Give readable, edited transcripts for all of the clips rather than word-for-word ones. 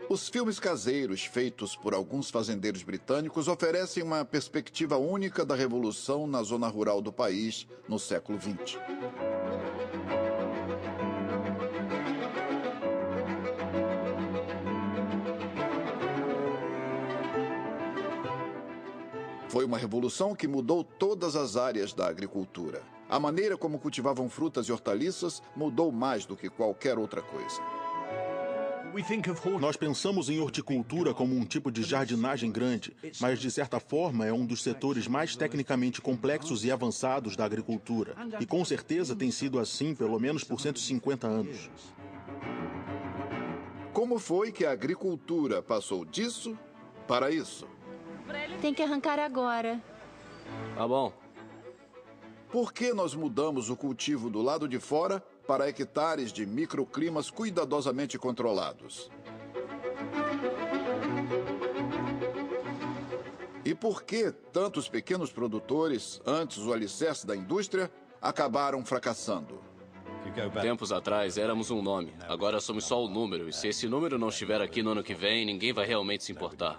Os filmes caseiros feitos por alguns fazendeiros britânicos oferecem uma perspectiva única da revolução na zona rural do país no século XX. Foi uma revolução que mudou todas as áreas da agricultura. A maneira como cultivavam frutas e hortaliças mudou mais do que qualquer outra coisa. Nós pensamos em horticultura como um tipo de jardinagem grande, mas de certa forma é um dos setores mais tecnicamente complexos e avançados da agricultura. E com certeza tem sido assim pelo menos por 150 anos. Como foi que a agricultura passou disso para isso? Tem que arrancar agora. Tá bom. Por que nós mudamos o cultivo do lado de fora para hectares de microclimas cuidadosamente controlados? E por que tantos pequenos produtores, antes o alicerce da indústria, acabaram fracassando? Tempos atrás éramos um nome, agora somos só o número, e se esse número não estiver aqui no ano que vem, ninguém vai realmente se importar.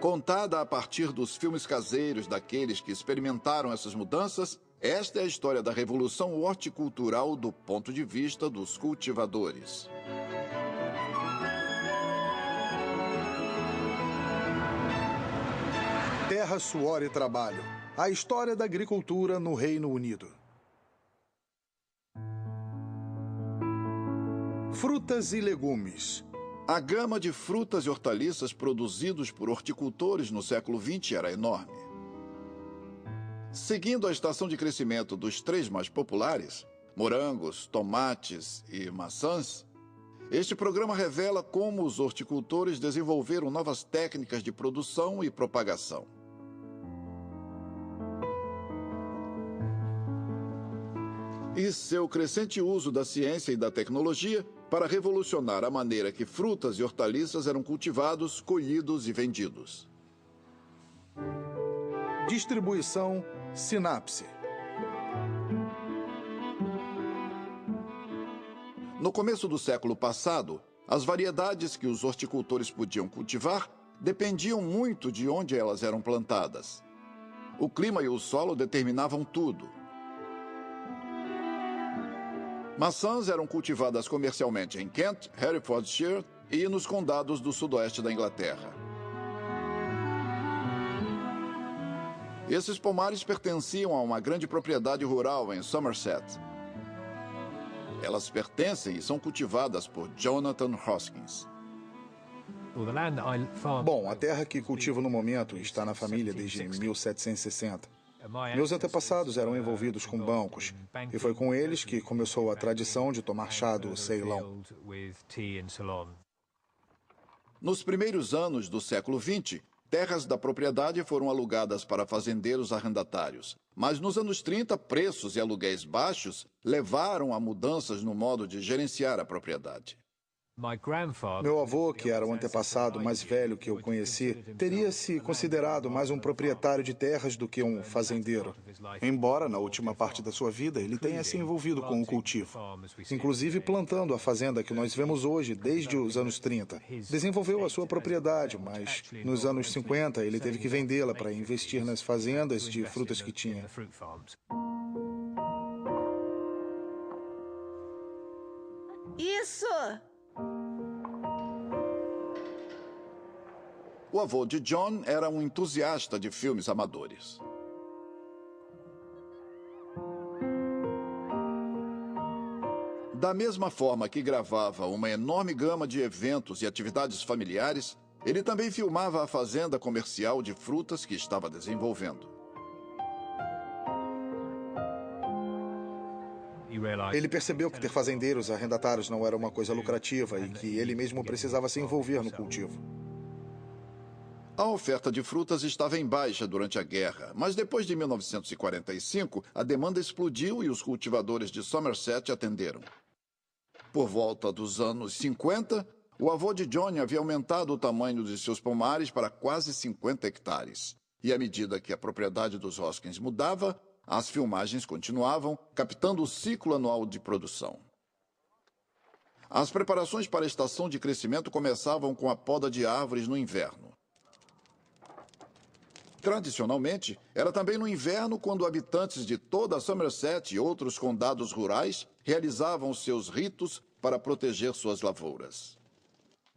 Contada a partir dos filmes caseiros daqueles que experimentaram essas mudanças, esta é a história da revolução horticultural do ponto de vista dos cultivadores. Terra, suor e trabalho. A história da agricultura no Reino Unido. Frutas e legumes. A gama de frutas e hortaliças produzidos por horticultores no século XX era enorme. Seguindo a estação de crescimento dos três mais populares, morangos, tomates e maçãs, este programa revela como os horticultores desenvolveram novas técnicas de produção e propagação. E seu crescente uso da ciência e da tecnologia para revolucionar a maneira que frutas e hortaliças eram cultivados, colhidos e vendidos. Distribuição, sinapse. No começo do século passado, as variedades que os horticultores podiam cultivar dependiam muito de onde elas eram plantadas. O clima e o solo determinavam tudo. Maçãs eram cultivadas comercialmente em Kent, Herefordshire e nos condados do sudoeste da Inglaterra. Esses pomares pertenciam a uma grande propriedade rural em Somerset. Elas pertencem e são cultivadas por Jonathan Hoskins. Bom, a terra que cultivo no momento está na família desde 1760. Meus antepassados eram envolvidos com bancos, e foi com eles que começou a tradição de tomar chá do Ceilão. Nos primeiros anos do século XX, terras da propriedade foram alugadas para fazendeiros arrendatários. Mas nos anos 30, preços e aluguéis baixos levaram a mudanças no modo de gerenciar a propriedade. Meu avô, que era o antepassado mais velho que eu conheci, teria se considerado mais um proprietário de terras do que um fazendeiro. Embora, na última parte da sua vida, ele tenha se envolvido com o cultivo. Inclusive plantando a fazenda que nós vemos hoje desde os anos 30. Desenvolveu a sua propriedade, mas nos anos 50 ele teve que vendê-la para investir nas fazendas de frutas que tinha. Isso! O avô de John era um entusiasta de filmes amadores. Da mesma forma que gravava uma enorme gama de eventos e atividades familiares, ele também filmava a fazenda comercial de frutas que estava desenvolvendo. Ele percebeu que ter fazendeiros arrendatários não era uma coisa lucrativa e que ele mesmo precisava se envolver no cultivo. A oferta de frutas estava em baixa durante a guerra, mas depois de 1945, a demanda explodiu e os cultivadores de Somerset atenderam. Por volta dos anos 50, o avô de John havia aumentado o tamanho de seus pomares para quase 50 hectares. E à medida que a propriedade dos Hoskins mudava, As filmagens continuavam, captando o ciclo anual de produção. As preparações para a estação de crescimento começavam com a poda de árvores no inverno. Tradicionalmente, era também no inverno quando habitantes de toda Somerset e outros condados rurais realizavam seus ritos para proteger suas lavouras.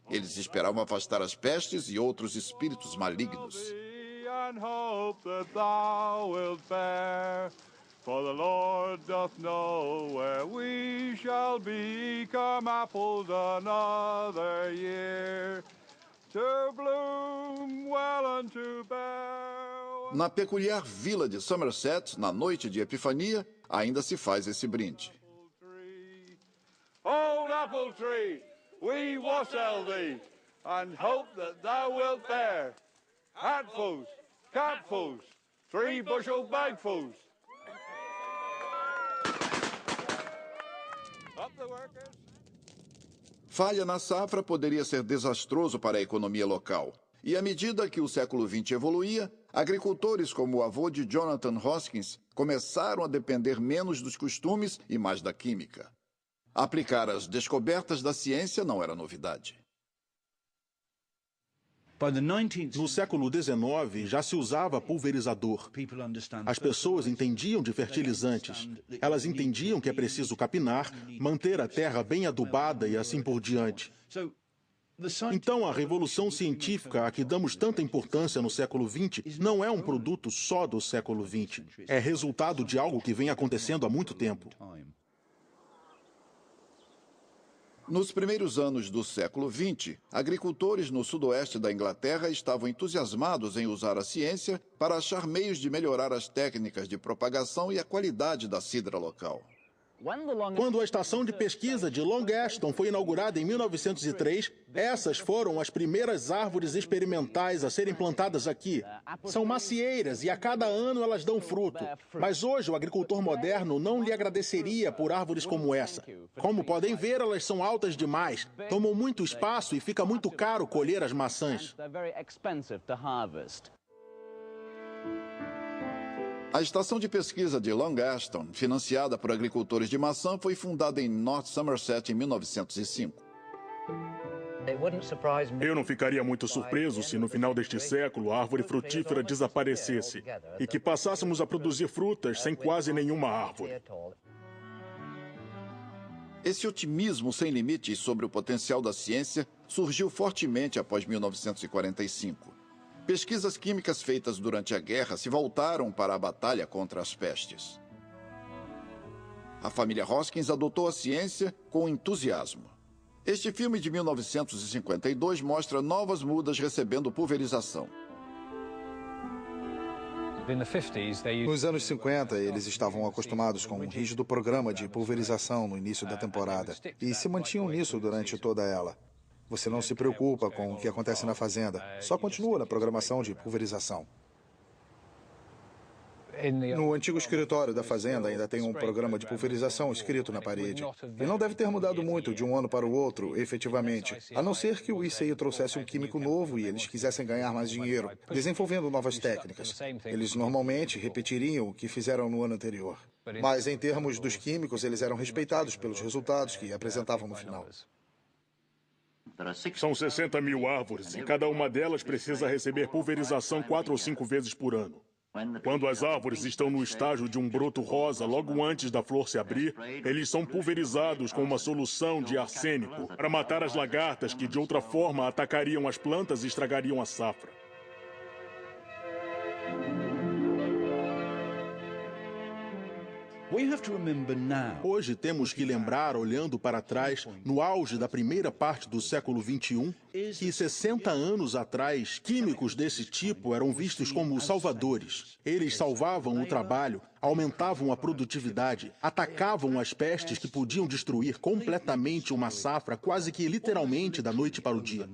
Eles esperavam afastar as pestes e outros espíritos malignos. For the Lord doth know where we shall be come apples another year, to bloom well and to bear. Na peculiar vila de Somerset, na noite de Epifania, ainda se faz esse brinde. Old apple tree, we wassail thee, and hope that thou wilt bear hatfuls, capfuls, 3 bushel bagfuls. Falha na safra poderia ser desastroso para a economia local. E à medida que o século XX evoluía, agricultores como o avô de Jonathan Hoskins começaram a depender menos dos costumes e mais da química. Aplicar as descobertas da ciência não era novidade. No século XIX, já se usava pulverizador. As pessoas entendiam de fertilizantes. Elas entendiam que é preciso capinar, manter a terra bem adubada e assim por diante. Então, a revolução científica a que damos tanta importância no século XX não é um produto só do século XX. É resultado de algo que vem acontecendo há muito tempo. Nos primeiros anos do século XX, agricultores no sudoeste da Inglaterra estavam entusiasmados em usar a ciência para achar meios de melhorar as técnicas de propagação e a qualidade da cidra local. Quando a estação de pesquisa de Long Ashton foi inaugurada em 1903, essas foram as primeiras árvores experimentais a serem plantadas aqui. São macieiras e a cada ano elas dão fruto. Mas hoje o agricultor moderno não lhe agradeceria por árvores como essa. Como podem ver, elas são altas demais, tomam muito espaço e fica muito caro colher as maçãs. A estação de pesquisa de Long Ashton, financiada por agricultores de maçã, foi fundada em North Somerset em 1905. Eu não ficaria muito surpreso se no final deste século a árvore frutífera desaparecesse e que passássemos a produzir frutas sem quase nenhuma árvore. Esse otimismo sem limites sobre o potencial da ciência surgiu fortemente após 1945. Pesquisas químicas feitas durante a guerra se voltaram para a batalha contra as pestes. A família Hoskins adotou a ciência com entusiasmo. Este filme de 1952 mostra novas mudas recebendo pulverização. Nos anos 50, eles estavam acostumados com um rígido programa de pulverização no início da temporada e se mantinham nisso durante toda ela. Você não se preocupa com o que acontece na fazenda, só continua na programação de pulverização. No antigo escritório da fazenda ainda tem um programa de pulverização escrito na parede. E não deve ter mudado muito de um ano para o outro, efetivamente, a não ser que o ICI trouxesse um químico novo e eles quisessem ganhar mais dinheiro, desenvolvendo novas técnicas. Eles normalmente repetiriam o que fizeram no ano anterior. Mas em termos dos químicos, eles eram respeitados pelos resultados que apresentavam no final. São 60 mil árvores e cada uma delas precisa receber pulverização 4 ou 5 vezes por ano. Quando as árvores estão no estágio de um broto rosa, logo antes da flor se abrir, eles são pulverizados com uma solução de arsênico para matar as lagartas que, de outra forma, atacariam as plantas e estragariam a safra. Hoje temos que lembrar, olhando para trás, no auge da primeira parte do século XXI, que 60 anos atrás, químicos desse tipo eram vistos como salvadores. Eles salvavam o trabalho, aumentavam a produtividade, atacavam as pestes que podiam destruir completamente uma safra quase que literalmente da noite para o dia.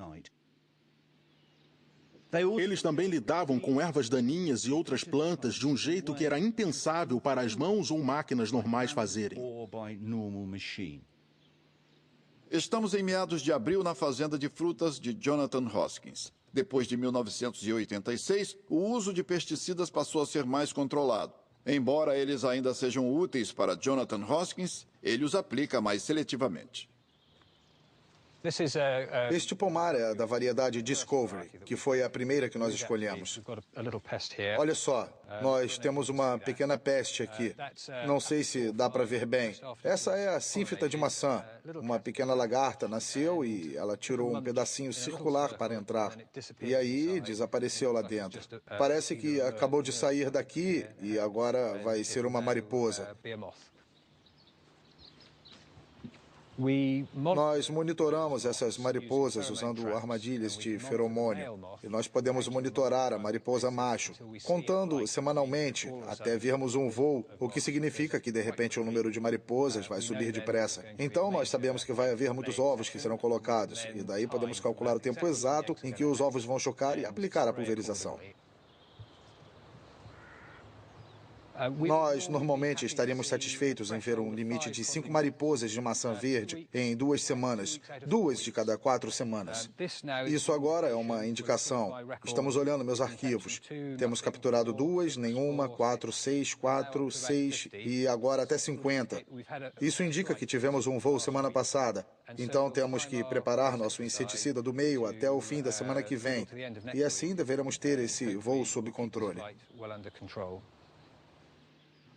Eles também lidavam com ervas daninhas e outras plantas de um jeito que era impensável para as mãos ou máquinas normais fazerem. Estamos em meados de abril na fazenda de frutas de Jonathan Hoskins. Depois de 1986, o uso de pesticidas passou a ser mais controlado. Embora eles ainda sejam úteis para Jonathan Hoskins, ele os aplica mais seletivamente. Este pomar é da variedade Discovery, que foi a primeira que nós escolhemos. Olha só, nós temos uma pequena peste aqui. Não sei se dá para ver bem. Essa é a sínfita de maçã. Uma pequena lagarta nasceu e ela tirou um pedacinho circular para entrar. E aí desapareceu lá dentro. Parece que acabou de sair daqui e agora vai ser uma mariposa. Nós monitoramos essas mariposas usando armadilhas de feromônio. E nós podemos monitorar a mariposa macho, contando semanalmente até vermos um voo, o que significa que, de repente, o número de mariposas vai subir depressa. Então, nós sabemos que vai haver muitos ovos que serão colocados, e daí podemos calcular o tempo exato em que os ovos vão chocar e aplicar a pulverização. Nós, normalmente, estaríamos satisfeitos em ver um limite de 5 mariposas de maçã verde em 2 semanas, 2 de cada 4 semanas. Isso agora é uma indicação. Estamos olhando meus arquivos. Temos capturado 2, nenhuma, 4, 6, 4, 6 e agora até 50. Isso indica que tivemos um voo semana passada. Então, temos que preparar nosso inseticida do meio até o fim da semana que vem. E assim deveremos ter esse voo sob controle.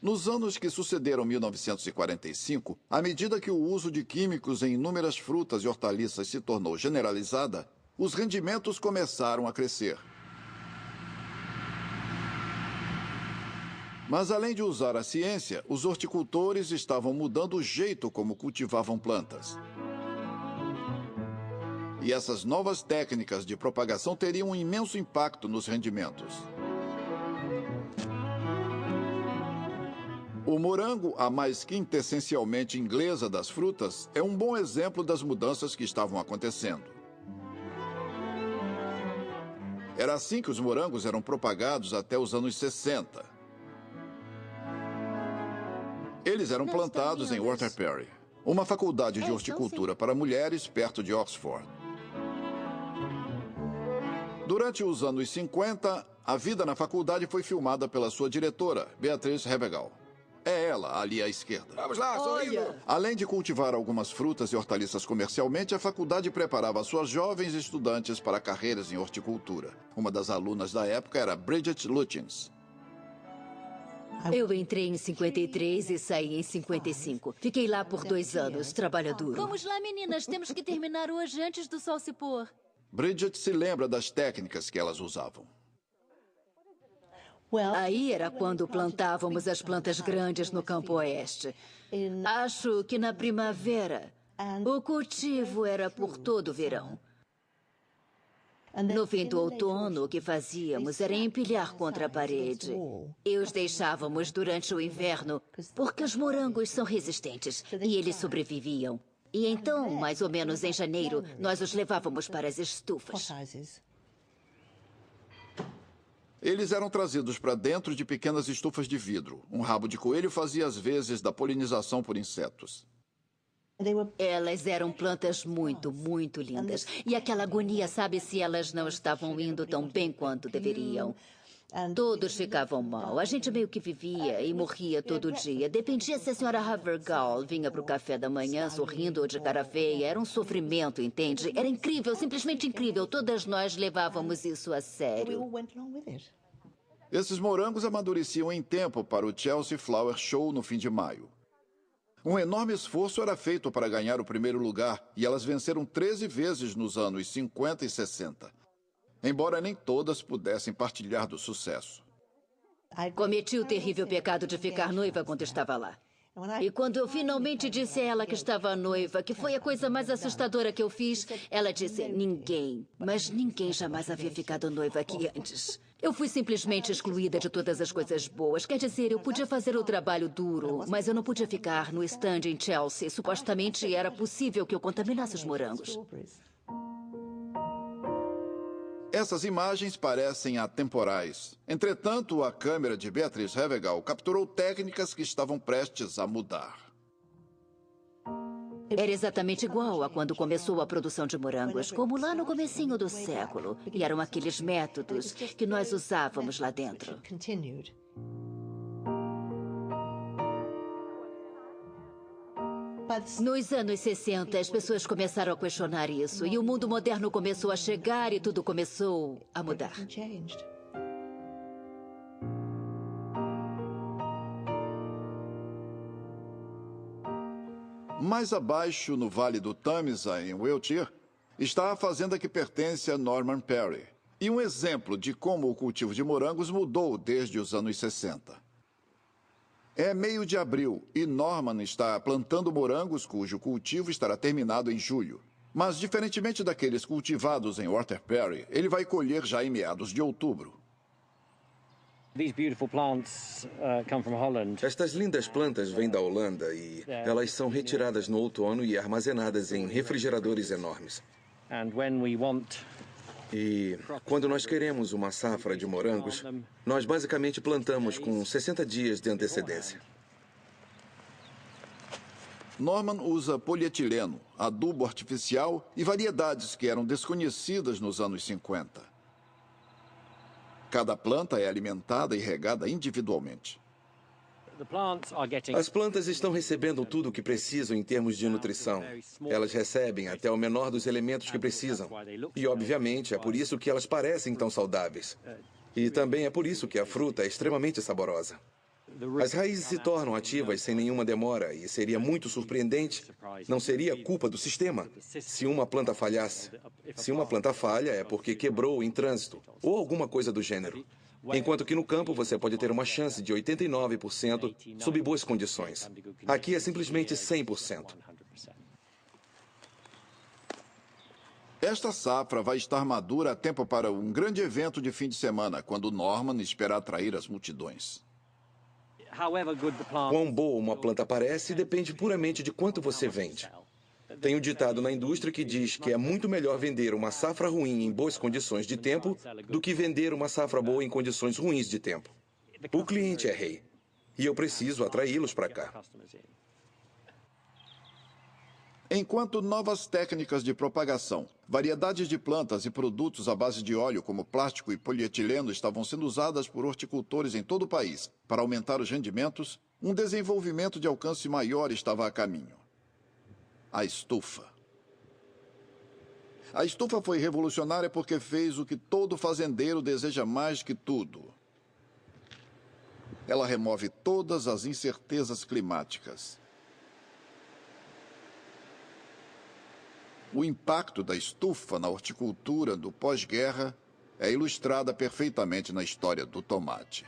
Nos anos que sucederam 1945, à medida que o uso de químicos em inúmeras frutas e hortaliças se tornou generalizada, os rendimentos começaram a crescer. Mas, além de usar a ciência, os horticultores estavam mudando o jeito como cultivavam plantas. E essas novas técnicas de propagação teriam um imenso impacto nos rendimentos. O morango, a mais quintessencialmente inglesa das frutas, é um bom exemplo das mudanças que estavam acontecendo. Era assim que os morangos eram propagados até os anos 60. Eles eram plantados em Waterbury, uma faculdade de horticultura para mulheres perto de Oxford. Durante os anos 50, a vida na faculdade foi filmada pela sua diretora, Beatriz Havergal. É ela, ali à esquerda. Vamos lá, sorrindo. Além de cultivar algumas frutas e hortaliças comercialmente, a faculdade preparava suas jovens estudantes para carreiras em horticultura. Uma das alunas da época era Bridget Lutyens. Eu entrei em 53 e saí em 55. Fiquei lá por 2 anos, trabalho duro. Vamos lá, meninas. Temos que terminar hoje antes do sol se pôr. Bridget se lembra das técnicas que elas usavam. Aí era quando plantávamos as plantas grandes no campo oeste. Acho que na primavera, o cultivo era por todo o verão. No fim do outono, o que fazíamos era empilhar contra a parede. E os deixávamos durante o inverno, porque os morangos são resistentes e eles sobreviviam. E então, mais ou menos em janeiro, nós os levávamos para as estufas. Eles eram trazidos para dentro de pequenas estufas de vidro. Um rabo de coelho fazia as vezes da polinização por insetos. Elas eram plantas muito, muito lindas. E aquela agonia, sabe se elas não estavam indo tão bem quanto deveriam. Todos ficavam mal. A gente meio que vivia e morria todo dia. Dependia se a senhora Havergal vinha para o café da manhã sorrindo ou de cara feia. Era um sofrimento, entende? Era incrível, simplesmente incrível. Todas nós levávamos isso a sério. Esses morangos amadureciam em tempo para o Chelsea Flower Show no fim de maio. Um enorme esforço era feito para ganhar o primeiro lugar e elas venceram 13 vezes nos anos 50 e 60. Embora nem todas pudessem partilhar do sucesso. Cometi o terrível pecado de ficar noiva quando estava lá. E quando eu finalmente disse a ela que estava noiva, que foi a coisa mais assustadora que eu fiz, ela disse, ninguém, mas ninguém jamais havia ficado noiva aqui antes. Eu fui simplesmente excluída de todas as coisas boas. Quer dizer, eu podia fazer o trabalho duro, mas eu não podia ficar no stand em Chelsea. Supostamente era possível que eu contaminasse os morangos. Essas imagens parecem atemporais. Entretanto, a câmera de Beatriz Havergal capturou técnicas que estavam prestes a mudar. Era exatamente igual a quando começou a produção de morangos, como lá no comecinho do século. E eram aqueles métodos que nós usávamos lá dentro. Nos anos 60, as pessoas começaram a questionar isso. E o mundo moderno começou a chegar e tudo começou a mudar. Mais abaixo, no Vale do Tamisa, em Wiltshire, está a fazenda que pertence a Norman Perry. E um exemplo de como o cultivo de morangos mudou desde os anos 60. É meio de abril e Norman está plantando morangos cujo cultivo estará terminado em julho. Mas, diferentemente daqueles cultivados em Walter Perry, ele vai colher já em meados de outubro. Estas lindas plantas vêm da Holanda e elas são retiradas no outono e armazenadas em refrigeradores enormes. E quando nós queremos uma safra de morangos, nós basicamente plantamos com 60 dias de antecedência. Norman usa polietileno, adubo artificial e variedades que eram desconhecidas nos anos 50. Cada planta é alimentada e regada individualmente. As plantas estão recebendo tudo o que precisam em termos de nutrição. Elas recebem até o menor dos elementos que precisam. E, obviamente, é por isso que elas parecem tão saudáveis. E também é por isso que a fruta é extremamente saborosa. As raízes se tornam ativas sem nenhuma demora e seria muito surpreendente. Não seria culpa do sistema se uma planta falhasse. Se uma planta falha é porque quebrou em trânsito ou alguma coisa do gênero. Enquanto que no campo você pode ter uma chance de 89% sob boas condições. Aqui é simplesmente 100%. Esta safra vai estar madura a tempo para um grande evento de fim de semana, quando Norman espera atrair as multidões. Quão boa uma planta parece depende puramente de quanto você vende. Tem um ditado na indústria que diz que é muito melhor vender uma safra ruim em boas condições de tempo do que vender uma safra boa em condições ruins de tempo. O cliente é rei. E eu preciso atraí-los para cá. Enquanto novas técnicas de propagação, variedades de plantas e produtos à base de óleo, como plástico e polietileno, estavam sendo usadas por horticultores em todo o país para aumentar os rendimentos, um desenvolvimento de alcance maior estava a caminho. A estufa. A estufa foi revolucionária porque fez o que todo fazendeiro deseja mais que tudo. Ela remove todas as incertezas climáticas. O impacto da estufa na horticultura do pós-guerra é ilustrada perfeitamente na história do tomate.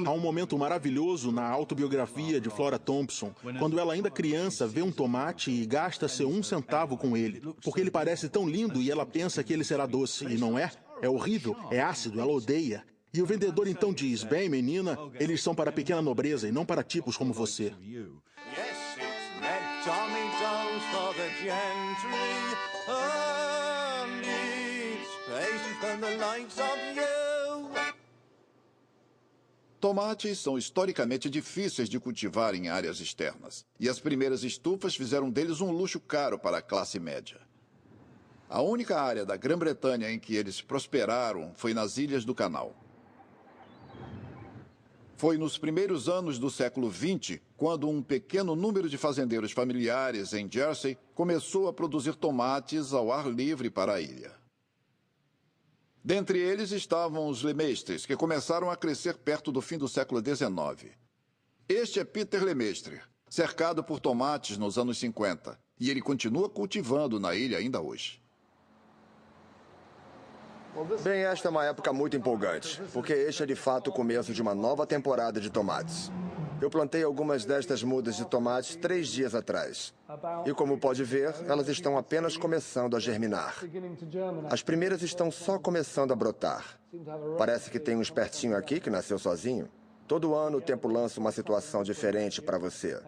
Há um momento maravilhoso na autobiografia de Flora Thompson, quando ela, ainda criança, vê um tomate e gasta seu 1 centavo com ele, porque ele parece tão lindo e ela pensa que ele será doce, e não é? É horrível, é ácido, ela odeia. E o vendedor então diz, bem, menina, eles são para a pequena nobreza e não para tipos como você. Tomates são historicamente difíceis de cultivar em áreas externas, e as primeiras estufas fizeram deles um luxo caro para a classe média. A única área da Grã-Bretanha em que eles prosperaram foi nas Ilhas do Canal. Foi nos primeiros anos do século XX, quando um pequeno número de fazendeiros familiares em Jersey começou a produzir tomates ao ar livre para a ilha. Dentre eles estavam os Lemestres, que começaram a crescer perto do fim do século XIX. Este é Peter Lemestre, cercado por tomates nos anos 50, e ele continua cultivando na ilha ainda hoje. Bem, esta é uma época muito empolgante, porque este é de fato o começo de uma nova temporada de tomates. Eu plantei algumas destas mudas de tomates 3 dias atrás. E como pode ver, elas estão apenas começando a germinar. As primeiras estão só começando a brotar. Parece que tem um espertinho aqui que nasceu sozinho. Todo ano o tempo lança uma situação diferente para você.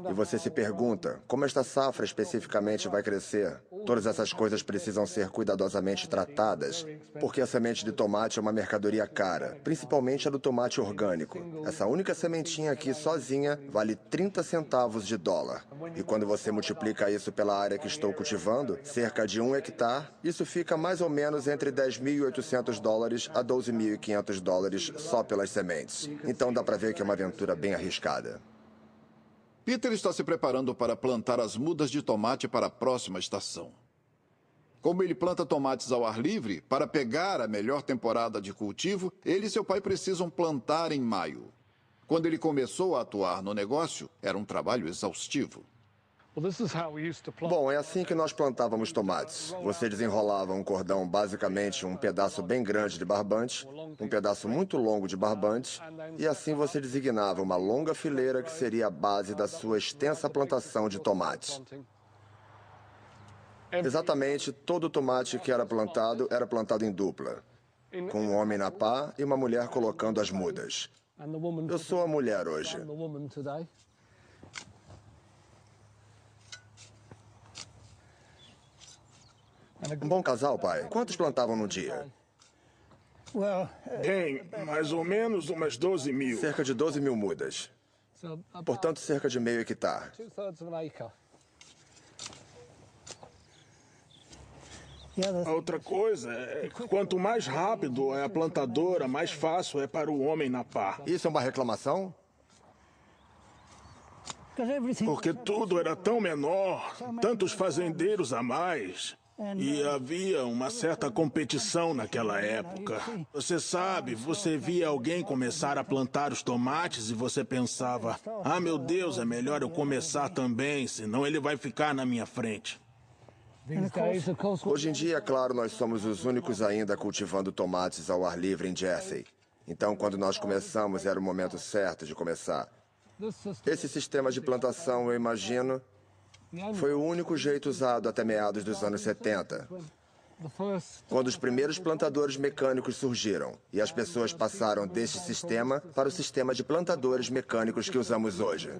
E você se pergunta, como esta safra especificamente vai crescer? Todas essas coisas precisam ser cuidadosamente tratadas, porque a semente de tomate é uma mercadoria cara, principalmente a do tomate orgânico. Essa única sementinha aqui sozinha vale 30 centavos de dólar. E quando você multiplica isso pela área que estou cultivando, cerca de 1 hectare, isso fica mais ou menos entre 10.800 dólares a 12.500 dólares só pelas sementes. Então dá para ver que é uma aventura bem arriscada. Peter está se preparando para plantar as mudas de tomate para a próxima estação. Como ele planta tomates ao ar livre, para pegar a melhor temporada de cultivo, ele e seu pai precisam plantar em maio. Quando ele começou a atuar no negócio, era um trabalho exaustivo. Bom, é assim que nós plantávamos tomates. Você desenrolava um cordão, basicamente um pedaço bem grande de barbante, um pedaço muito longo de barbante, e assim você designava uma longa fileira que seria a base da sua extensa plantação de tomates. Exatamente, todo tomate que era plantado em dupla, com um homem na pá e uma mulher colocando as mudas. Eu sou a mulher hoje. Um bom casal, pai. Quantos plantavam no dia? Bem, mais ou menos umas 12 mil. Cerca de 12 mil mudas. Portanto, cerca de meio hectare. A outra coisa é que quanto mais rápido é a plantadora, mais fácil é para o homem na pá. Isso é uma reclamação? Porque tudo era tão menor, tantos fazendeiros a mais. E havia uma certa competição naquela época. Você sabe, você via alguém começar a plantar os tomates e você pensava, ah, meu Deus, é melhor eu começar também, senão ele vai ficar na minha frente. Hoje em dia, é claro, nós somos os únicos ainda cultivando tomates ao ar livre em Jersey. Então, quando nós começamos, era o momento certo de começar. Esse sistema de plantação, eu imagino, foi o único jeito usado até meados dos anos 70, quando os primeiros plantadores mecânicos surgiram e as pessoas passaram deste sistema para o sistema de plantadores mecânicos que usamos hoje.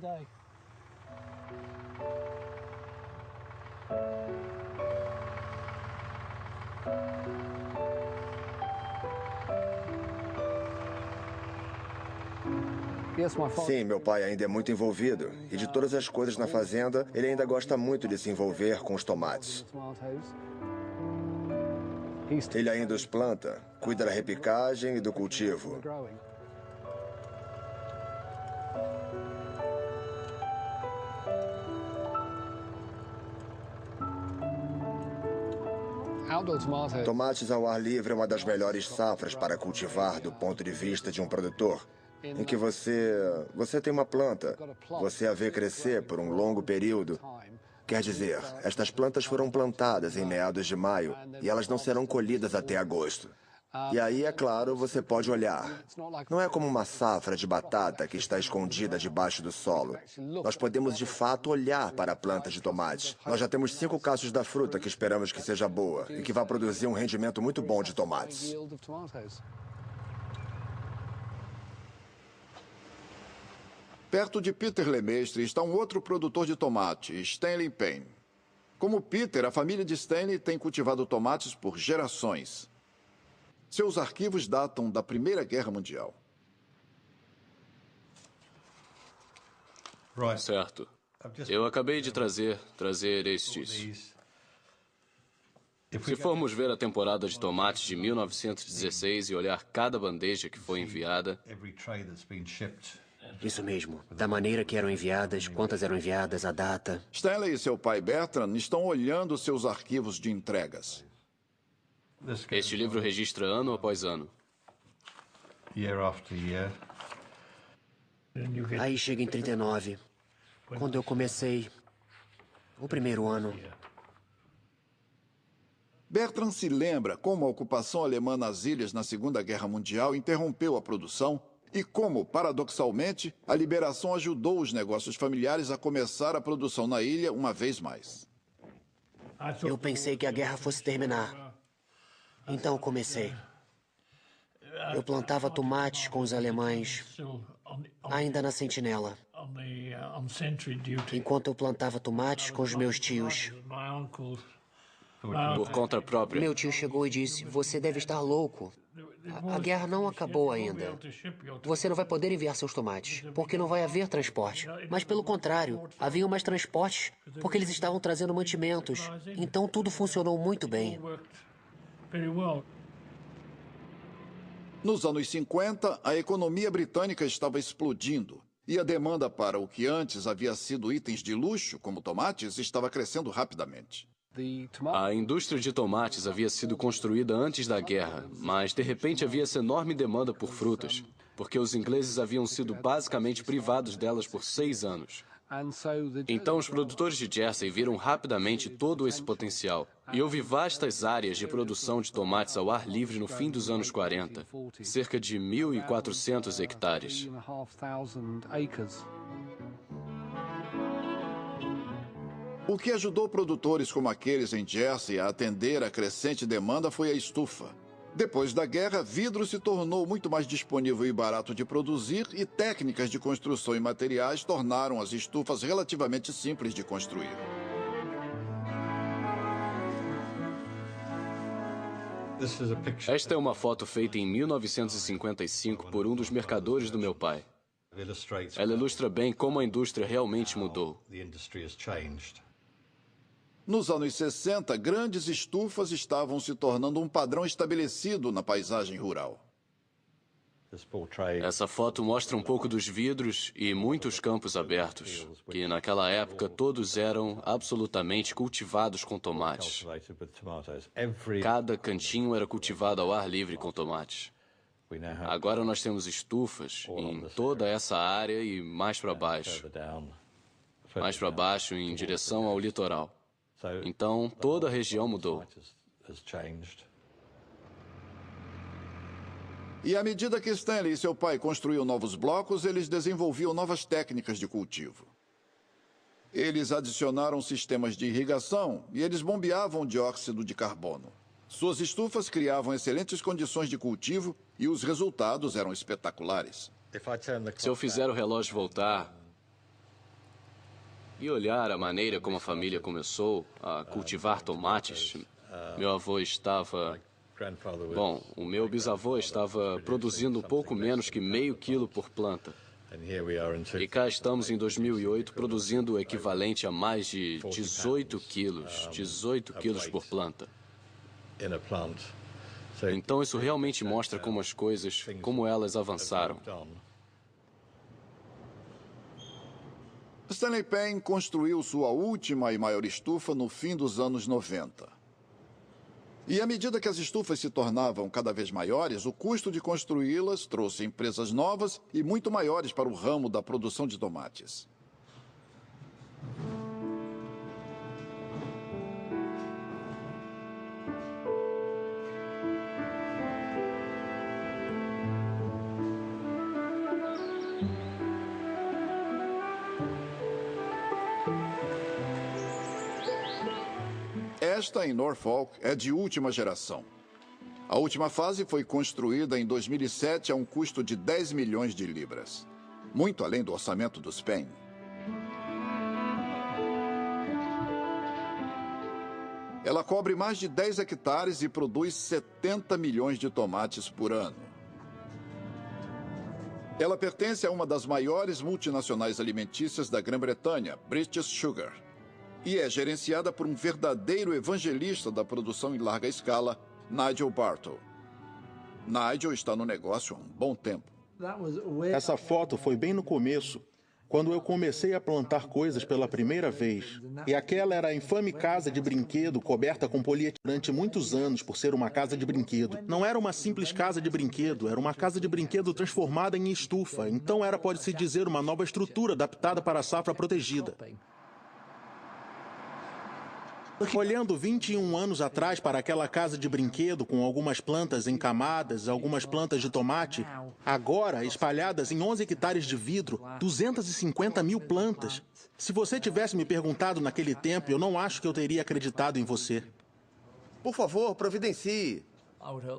Sim, meu pai ainda é muito envolvido. E de todas as coisas na fazenda, ele ainda gosta muito de se envolver com os tomates. Ele ainda os planta, cuida da repicagem e do cultivo. Tomates ao ar livre é uma das melhores safras para cultivar do ponto de vista de um produtor. Em que você tem uma planta, você a vê crescer por um longo período. Quer dizer, estas plantas foram plantadas em meados de maio e elas não serão colhidas até agosto. E aí, é claro, você pode olhar. Não é como uma safra de batata que está escondida debaixo do solo. Nós podemos, de fato, olhar para a planta de tomate. Nós já temos 5 cachos da fruta que esperamos que seja boa e que vai produzir um rendimento muito bom de tomates. Perto de Peter Lemestre está um outro produtor de tomate, Stanley Payne. Como Peter, a família de Stanley tem cultivado tomates por gerações. Seus arquivos datam da Primeira Guerra Mundial. Certo. Eu acabei de trazer estes. Se formos ver a temporada de tomates de 1916 e olhar cada bandeja que foi enviada... Isso mesmo. Da maneira que eram enviadas, quantas eram enviadas, a data. Stanley e seu pai Bertrand estão olhando seus arquivos de entregas. Este livro registra ano após ano. Aí chega em 39. Quando eu comecei, o primeiro ano. Bertrand se lembra como a ocupação alemã nas ilhas na Segunda Guerra Mundial interrompeu a produção e como, paradoxalmente, a liberação ajudou os negócios familiares a começar a produção na ilha uma vez mais. Eu pensei que a guerra fosse terminar. Então comecei. Eu plantava tomates com os alemães ainda na sentinela, enquanto eu plantava tomates com os meus tios. Por conta própria. Meu tio chegou e disse, você deve estar louco. A guerra não acabou ainda. Você não vai poder enviar seus tomates, porque não vai haver transporte. Mas, pelo contrário, haviam mais transportes, porque eles estavam trazendo mantimentos. Então, tudo funcionou muito bem. Nos anos 50, a economia britânica estava explodindo. E a demanda para o que antes havia sido itens de luxo, como tomates, estava crescendo rapidamente. A indústria de tomates havia sido construída antes da guerra, mas de repente havia essa enorme demanda por frutas, porque os ingleses haviam sido basicamente privados delas por 6 anos. Então os produtores de Jersey viram rapidamente todo esse potencial. E houve vastas áreas de produção de tomates ao ar livre no fim dos anos 40, cerca de 1.400 hectares. O que ajudou produtores como aqueles em Jersey a atender a crescente demanda foi a estufa. Depois da guerra, vidro se tornou muito mais disponível e barato de produzir e técnicas de construção e materiais tornaram as estufas relativamente simples de construir. Esta é uma foto feita em 1955 por um dos mercadores do meu pai. Ela ilustra bem como a indústria realmente mudou. Nos anos 60, grandes estufas estavam se tornando um padrão estabelecido na paisagem rural. Essa foto mostra um pouco dos vidros e muitos campos abertos, que naquela época todos eram absolutamente cultivados com tomates. Cada cantinho era cultivado ao ar livre com tomates. Agora nós temos estufas em toda essa área e mais para baixo. Mais para baixo em direção ao litoral. Então, toda a região mudou. E à medida que Stanley e seu pai construíam novos blocos, eles desenvolviam novas técnicas de cultivo. Eles adicionaram sistemas de irrigação e eles bombeavam dióxido de carbono. Suas estufas criavam excelentes condições de cultivo e os resultados eram espetaculares. Se eu fizer o relógio voltar e olhar a maneira como a família começou a cultivar tomates, meu avô estava... Bom, o meu bisavô estava produzindo um pouco menos que meio quilo por planta. E cá estamos em 2008 produzindo o equivalente a mais de 18 quilos por planta. Então isso realmente mostra como as coisas, como elas avançaram. Stanley Payne construiu sua última e maior estufa no fim dos anos 90. E à medida que as estufas se tornavam cada vez maiores, o custo de construí-las trouxe empresas novas e muito maiores para o ramo da produção de tomates. Esta, em Norfolk, é de última geração. A última fase foi construída em 2007 a um custo de 10 milhões de libras, muito além do orçamento dos Payne. Ela cobre mais de 10 hectares e produz 70 milhões de tomates por ano. Ela pertence a uma das maiores multinacionais alimentícias da Grã-Bretanha, British Sugar, e é gerenciada por um verdadeiro evangelista da produção em larga escala, Nigel Bartle. Nigel está no negócio há um bom tempo. Essa foto foi bem no começo, quando eu comecei a plantar coisas pela primeira vez. E aquela era a infame casa de brinquedo coberta com polietileno durante muitos anos por ser uma casa de brinquedo. Não era uma simples casa de brinquedo, era uma casa de brinquedo transformada em estufa. Então era, pode-se dizer, uma nova estrutura adaptada para a safra protegida. Olhando 21 anos atrás para aquela casa de brinquedo com algumas plantas em camadas, algumas plantas de tomate, agora espalhadas em 11 hectares de vidro, 250 mil plantas. Se você tivesse me perguntado naquele tempo, eu não acho que eu teria acreditado em você. Por favor, providencie.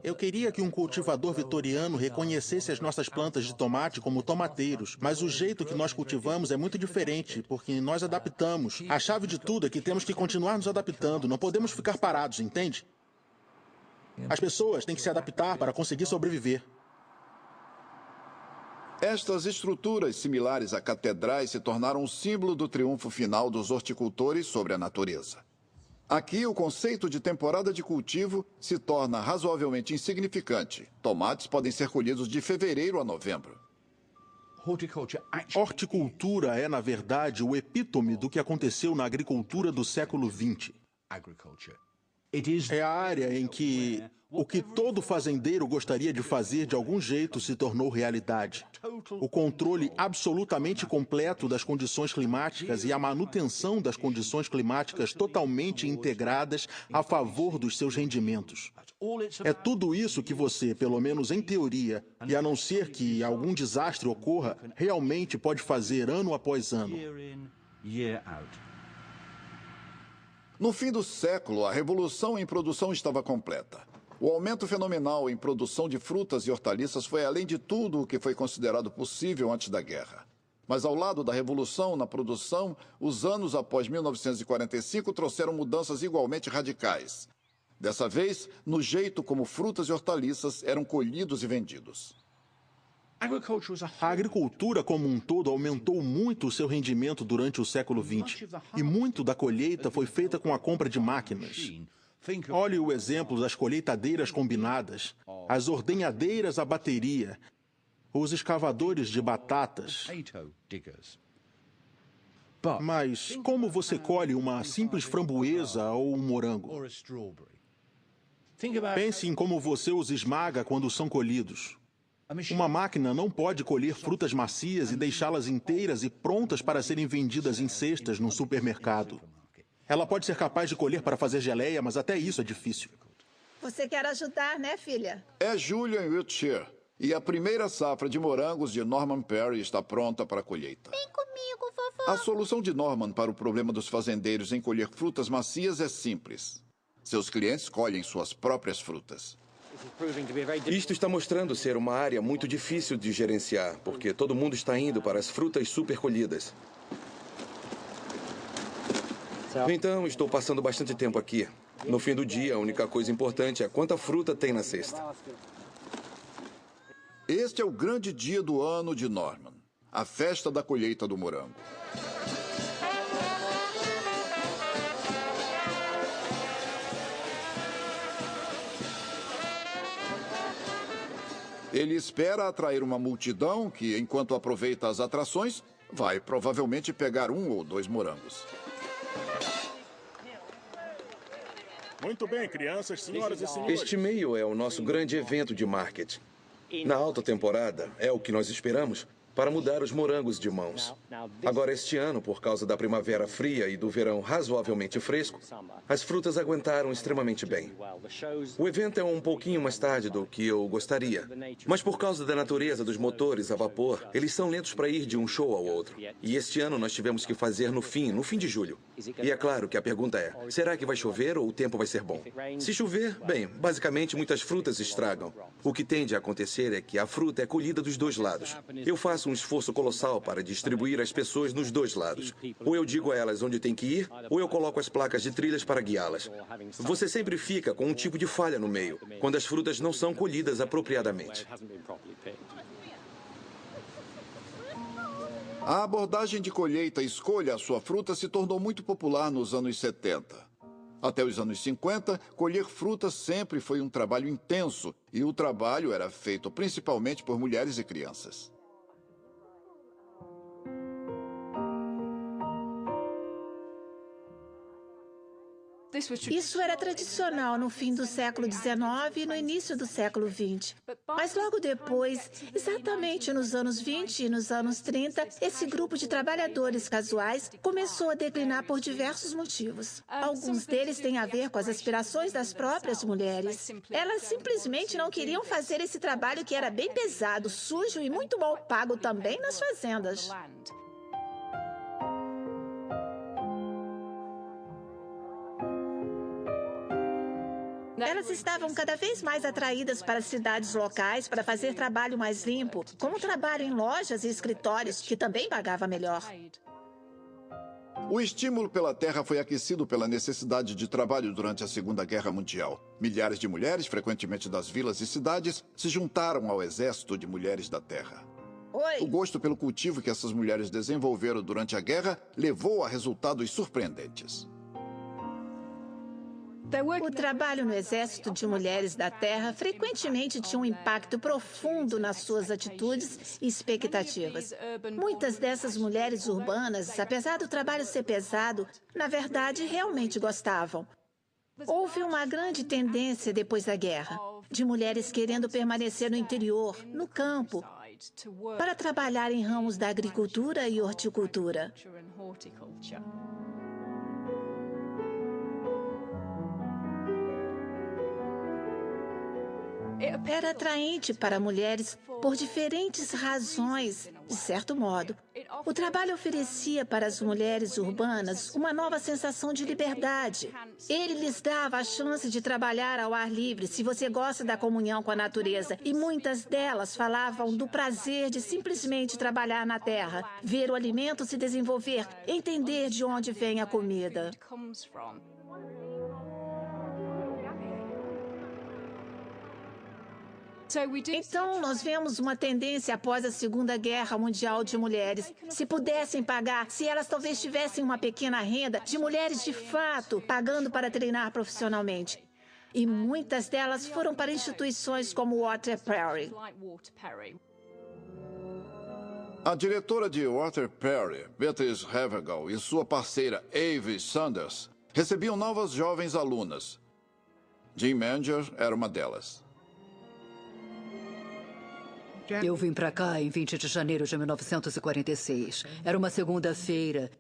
Eu queria que um cultivador vitoriano reconhecesse as nossas plantas de tomate como tomateiros, mas o jeito que nós cultivamos é muito diferente, porque nós adaptamos. A chave de tudo é que temos que continuar nos adaptando, não podemos ficar parados, entende? As pessoas têm que se adaptar para conseguir sobreviver. Estas estruturas similares a catedrais se tornaram um símbolo do triunfo final dos horticultores sobre a natureza. Aqui, o conceito de temporada de cultivo se torna razoavelmente insignificante. Tomates podem ser colhidos de fevereiro a novembro. Horticultura é, na verdade, o epítome do que aconteceu na agricultura do século XX. É a área em que o que todo fazendeiro gostaria de fazer de algum jeito se tornou realidade. O controle absolutamente completo das condições climáticas e a manutenção das condições climáticas totalmente integradas a favor dos seus rendimentos. É tudo isso que você, pelo menos em teoria, e a não ser que algum desastre ocorra, realmente pode fazer ano após ano. No fim do século, a revolução em produção estava completa. O aumento fenomenal em produção de frutas e hortaliças foi, além de tudo, o que foi considerado possível antes da guerra. Mas, ao lado da revolução na produção, os anos após 1945 trouxeram mudanças igualmente radicais. Dessa vez, no jeito como frutas e hortaliças eram colhidos e vendidos. A agricultura como um todo aumentou muito o seu rendimento durante o século XX. E muito da colheita foi feita com a compra de máquinas. Olhe o exemplo das colheitadeiras combinadas, as ordenhadeiras a bateria, os escavadores de batatas. Mas como você colhe uma simples framboesa ou um morango? Pense em como você os esmaga quando são colhidos. Uma máquina não pode colher frutas macias e deixá-las inteiras e prontas para serem vendidas em cestas num supermercado. Ela pode ser capaz de colher para fazer geleia, mas até isso é difícil. Você quer ajudar, né, filha? É julho em Wiltshire. E a primeira safra de morangos de Norman Perry está pronta para a colheita. Vem comigo, vovó. A solução de Norman para o problema dos fazendeiros em colher frutas macias é simples. Seus clientes colhem suas próprias frutas. Isto está mostrando ser uma área muito difícil de gerenciar, porque todo mundo está indo para as frutas super colhidas. Então, estou passando bastante tempo aqui. No fim do dia, a única coisa importante é quanta fruta tem na cesta. Este é o grande dia do ano de Norman, a festa da colheita do morango. Ele espera atrair uma multidão que, enquanto aproveita as atrações, vai provavelmente pegar 1 ou 2 morangos. Muito bem, crianças, senhoras e senhores. Este meio é o nosso grande evento de marketing. Na alta temporada, é o que nós esperamos para mudar os morangos de mãos. Agora, este ano, por causa da primavera fria e do verão razoavelmente fresco, as frutas aguentaram extremamente bem. O evento é um pouquinho mais tarde do que eu gostaria, mas por causa da natureza dos motores a vapor, eles são lentos para ir de um show ao outro. E este ano nós tivemos que fazer no fim de julho. E é claro que a pergunta é, será que vai chover ou o tempo vai ser bom? Se chover, bem, basicamente muitas frutas estragam. O que tende a acontecer é que a fruta é colhida dos dois lados. Eu faço um esforço colossal para distribuir as pessoas nos dois lados. Ou eu digo a elas onde tem que ir, ou eu coloco as placas de trilhas para guiá-las. Você sempre fica com um tipo de falha no meio, quando as frutas não são colhidas apropriadamente. A abordagem de colheita e escolha a sua fruta se tornou muito popular nos anos 70. Até os anos 50, colher frutas sempre foi um trabalho intenso, e o trabalho era feito principalmente por mulheres e crianças. Isso era tradicional no fim do século XIX e no início do século XX. Mas logo depois, exatamente nos anos 20 e nos anos 30, esse grupo de trabalhadores casuais começou a declinar por diversos motivos. Alguns deles têm a ver com as aspirações das próprias mulheres. Elas simplesmente não queriam fazer esse trabalho que era bem pesado, sujo e muito mal pago também nas fazendas. Elas estavam cada vez mais atraídas para as cidades locais para fazer trabalho mais limpo, como trabalho em lojas e escritórios, que também pagava melhor. O estímulo pela terra foi aquecido pela necessidade de trabalho durante a Segunda Guerra Mundial. Milhares de mulheres, frequentemente das vilas e cidades, se juntaram ao exército de mulheres da terra. O gosto pelo cultivo que essas mulheres desenvolveram durante a guerra levou a resultados surpreendentes. O trabalho no Exército de Mulheres da Terra frequentemente tinha um impacto profundo nas suas atitudes e expectativas. Muitas dessas mulheres urbanas, apesar do trabalho ser pesado, na verdade, realmente gostavam. Houve uma grande tendência depois da guerra, de mulheres querendo permanecer no interior, no campo, para trabalhar em ramos da agricultura e horticultura. Era atraente para mulheres por diferentes razões, de certo modo. O trabalho oferecia para as mulheres urbanas uma nova sensação de liberdade. Ele lhes dava a chance de trabalhar ao ar livre, se você gosta da comunhão com a natureza. E muitas delas falavam do prazer de simplesmente trabalhar na terra, ver o alimento se desenvolver, entender de onde vem a comida. Então, nós vemos uma tendência após a Segunda Guerra Mundial de mulheres. Se pudessem pagar, se elas talvez tivessem uma pequena renda, de mulheres de fato pagando para treinar profissionalmente. E muitas delas foram para instituições como Water Perry. A diretora de Water Perry, Beatrice Havergal, e sua parceira Avis Sanders recebiam novas jovens alunas. Jean Manger era uma delas. Eu vim para cá em 20 de janeiro de 1946. Era uma segunda-feira.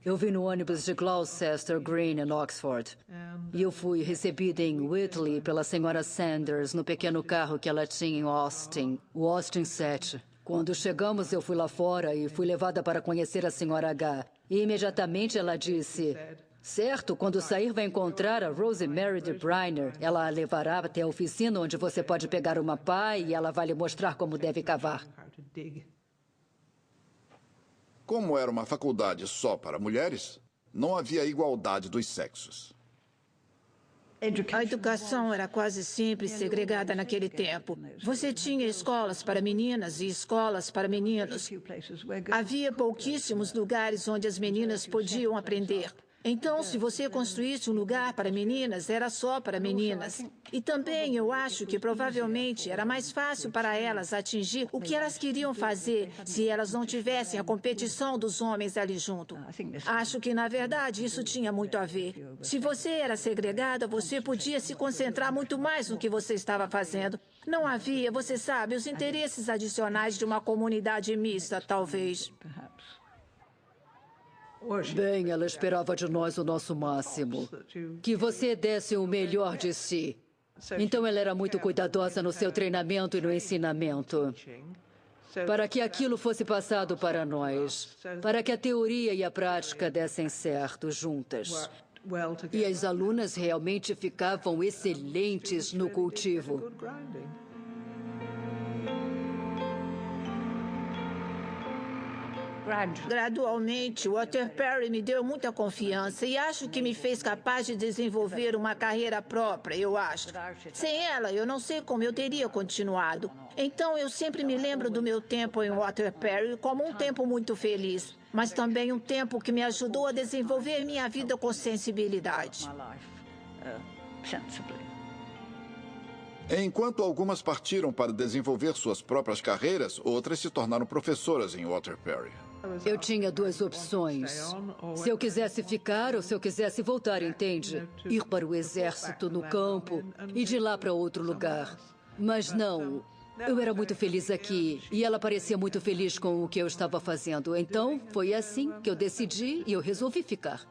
Eu vim no ônibus de Gloucester Green, em Oxford. E eu fui recebida em Whitley pela senhora Sanders no pequeno carro que ela tinha em Austin, o Austin 7. Quando chegamos, eu fui lá fora e fui levada para conhecer a senhora H. E imediatamente ela disse: certo, quando sair vai encontrar a Rosemary de Briner. Ela a levará até a oficina onde você pode pegar uma pá e ela vai lhe mostrar como deve cavar. Como era uma faculdade só para mulheres, não havia igualdade dos sexos. A educação era quase sempre segregada naquele tempo. Você tinha escolas para meninas e escolas para meninos. Havia pouquíssimos lugares onde as meninas podiam aprender. Então, se você construísse um lugar para meninas, era só para meninas. E também eu acho que provavelmente era mais fácil para elas atingir o que elas queriam fazer se elas não tivessem a competição dos homens ali junto. Acho que, na verdade, isso tinha muito a ver. Se você era segregada, você podia se concentrar muito mais no que você estava fazendo. Não havia, você sabe, os interesses adicionais de uma comunidade mista, talvez. Bem, ela esperava de nós o nosso máximo. Que você desse o melhor de si. Então ela era muito cuidadosa no seu treinamento e no ensinamento. Para que aquilo fosse passado para nós. Para que a teoria e a prática dessem certo juntas. E as alunas realmente ficavam excelentes no cultivo. Gradualmente, Water Perry me deu muita confiança e acho que me fez capaz de desenvolver uma carreira própria, eu acho. Sem ela, eu não sei como eu teria continuado. Então, eu sempre me lembro do meu tempo em Water Perry como um tempo muito feliz, mas também um tempo que me ajudou a desenvolver minha vida com sensibilidade. Enquanto algumas partiram para desenvolver suas próprias carreiras, outras se tornaram professoras em Water Perry. Eu tinha duas opções. Se eu quisesse ficar ou se eu quisesse voltar, entende? Ir para o exército no campo e de lá para outro lugar. Mas não, eu era muito feliz aqui e ela parecia muito feliz com o que eu estava fazendo. Então, foi assim que eu decidi e eu resolvi ficar.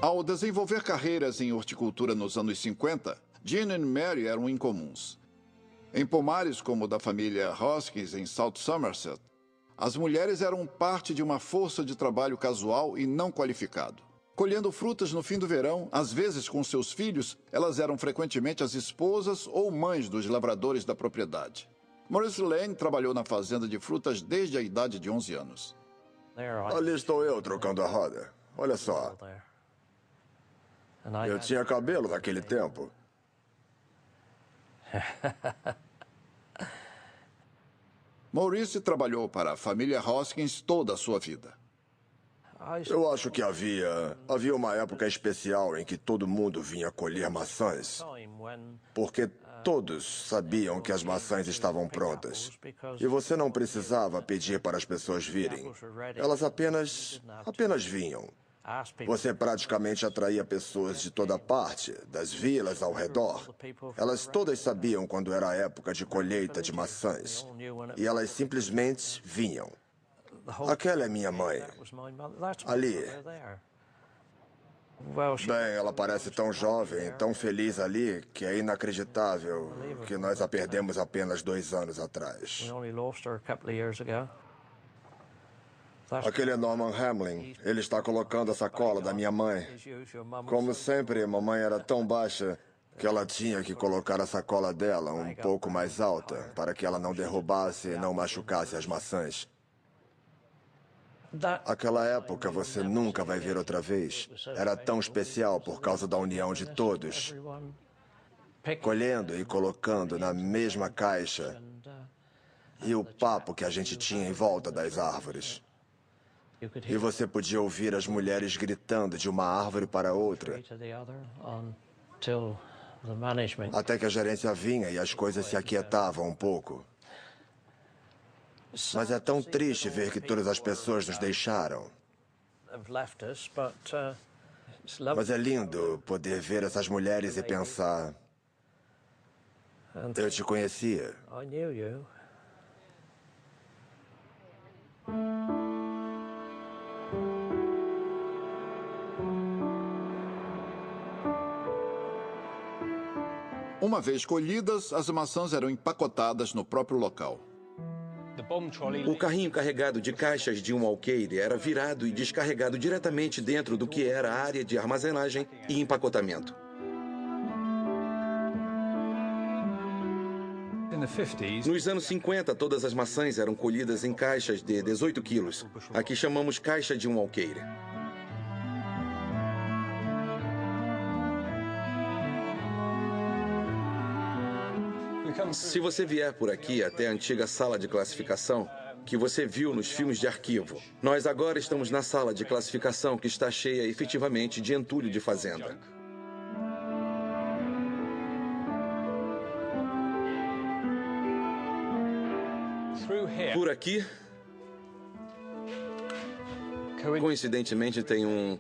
Ao desenvolver carreiras em horticultura nos anos 50, Jean e Mary eram incomuns. Em pomares como o da família Hoskins, em South Somerset, As mulheres eram parte de uma força de trabalho casual e não qualificado. Colhendo frutas no fim do verão, às vezes com seus filhos, elas eram frequentemente as esposas ou mães dos lavradores da propriedade. Maurice Lane trabalhou na fazenda de frutas desde a idade de 11 anos. Ali estou eu trocando a roda. Olha só. Eu tinha cabelo naquele tempo. Maurice trabalhou para a família Hoskins toda a sua vida. Eu acho que havia uma época especial em que todo mundo vinha colher maçãs, porque todos sabiam que as maçãs estavam prontas. E você não precisava pedir para as pessoas virem. Elas apenas vinham. Você praticamente atraía pessoas de toda parte, das vilas ao redor. Elas todas sabiam quando era a época de colheita de maçãs. E elas simplesmente vinham. Aquela é minha mãe. Ali. Bem, ela parece tão jovem, tão feliz ali, que é inacreditável que nós a perdemos apenas 2 anos atrás. Aquele é Norman Hamlin. Ele está colocando a sacola da minha mãe. Como sempre, mamãe era tão baixa que ela tinha que colocar a sacola dela um pouco mais alta para que ela não derrubasse e não machucasse as maçãs. Aquela época você nunca vai ver outra vez. Era tão especial por causa da união de todos. Colhendo e colocando na mesma caixa. E o papo que a gente tinha em volta das árvores. E você podia ouvir as mulheres gritando de uma árvore para outra. Até que a gerência vinha e as coisas se aquietavam um pouco. Mas é tão triste ver que todas as pessoas nos deixaram. Mas é lindo poder ver essas mulheres e pensar... Eu te conhecia. Uma vez colhidas, as maçãs eram empacotadas no próprio local. O carrinho carregado de caixas de um alqueire era virado e descarregado diretamente dentro do que era a área de armazenagem e empacotamento. Nos anos 50, todas as maçãs eram colhidas em caixas de 18 quilos. Aqui chamamos caixa de um alqueire. Se você vier por aqui até a antiga sala de classificação, que você viu nos filmes de arquivo, nós agora estamos na sala de classificação que está cheia efetivamente de entulho de fazenda. Por aqui, coincidentemente, tem um...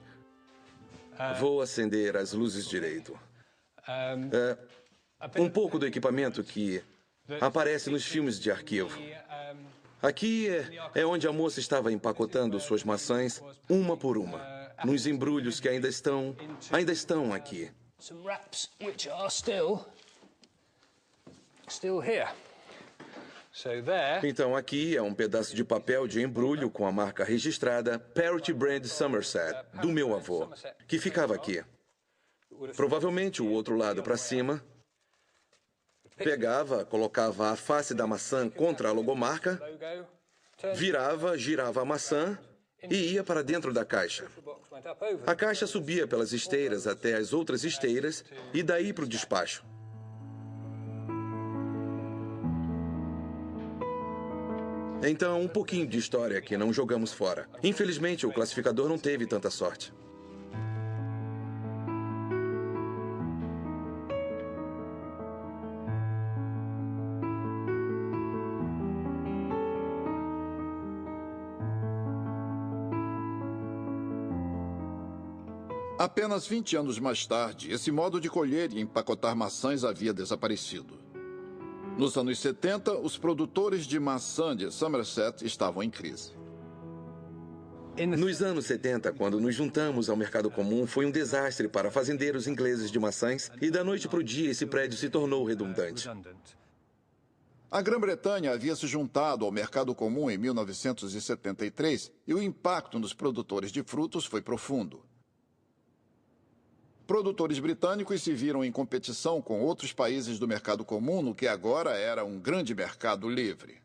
Vou acender as luzes direito. Um pouco do equipamento que aparece nos filmes de arquivo. Aqui é onde a moça estava empacotando suas maçãs, uma por uma, nos embrulhos que ainda estão aqui. Então aqui é um pedaço de papel de embrulho com a marca registrada Parity Brand Somerset, do meu avô, que ficava aqui. Provavelmente o outro lado para cima. Pegava, colocava a face da maçã contra a logomarca, virava, girava a maçã e ia para dentro da caixa. A caixa subia pelas esteiras até as outras esteiras e daí para o despacho. Então, um pouquinho de história que não jogamos fora. Infelizmente, o classificador não teve tanta sorte. Apenas 20 anos mais tarde, esse modo de colher e empacotar maçãs havia desaparecido. Nos anos 70, os produtores de maçã de Somerset estavam em crise. Nos anos 70, quando nos juntamos ao mercado comum, foi um desastre para fazendeiros ingleses de maçãs e da noite para o dia esse prédio se tornou redundante. A Grã-Bretanha havia se juntado ao mercado comum em 1973 e o impacto nos produtores de frutos foi profundo. Produtores britânicos se viram em competição com outros países do mercado comum no que agora era um grande mercado livre.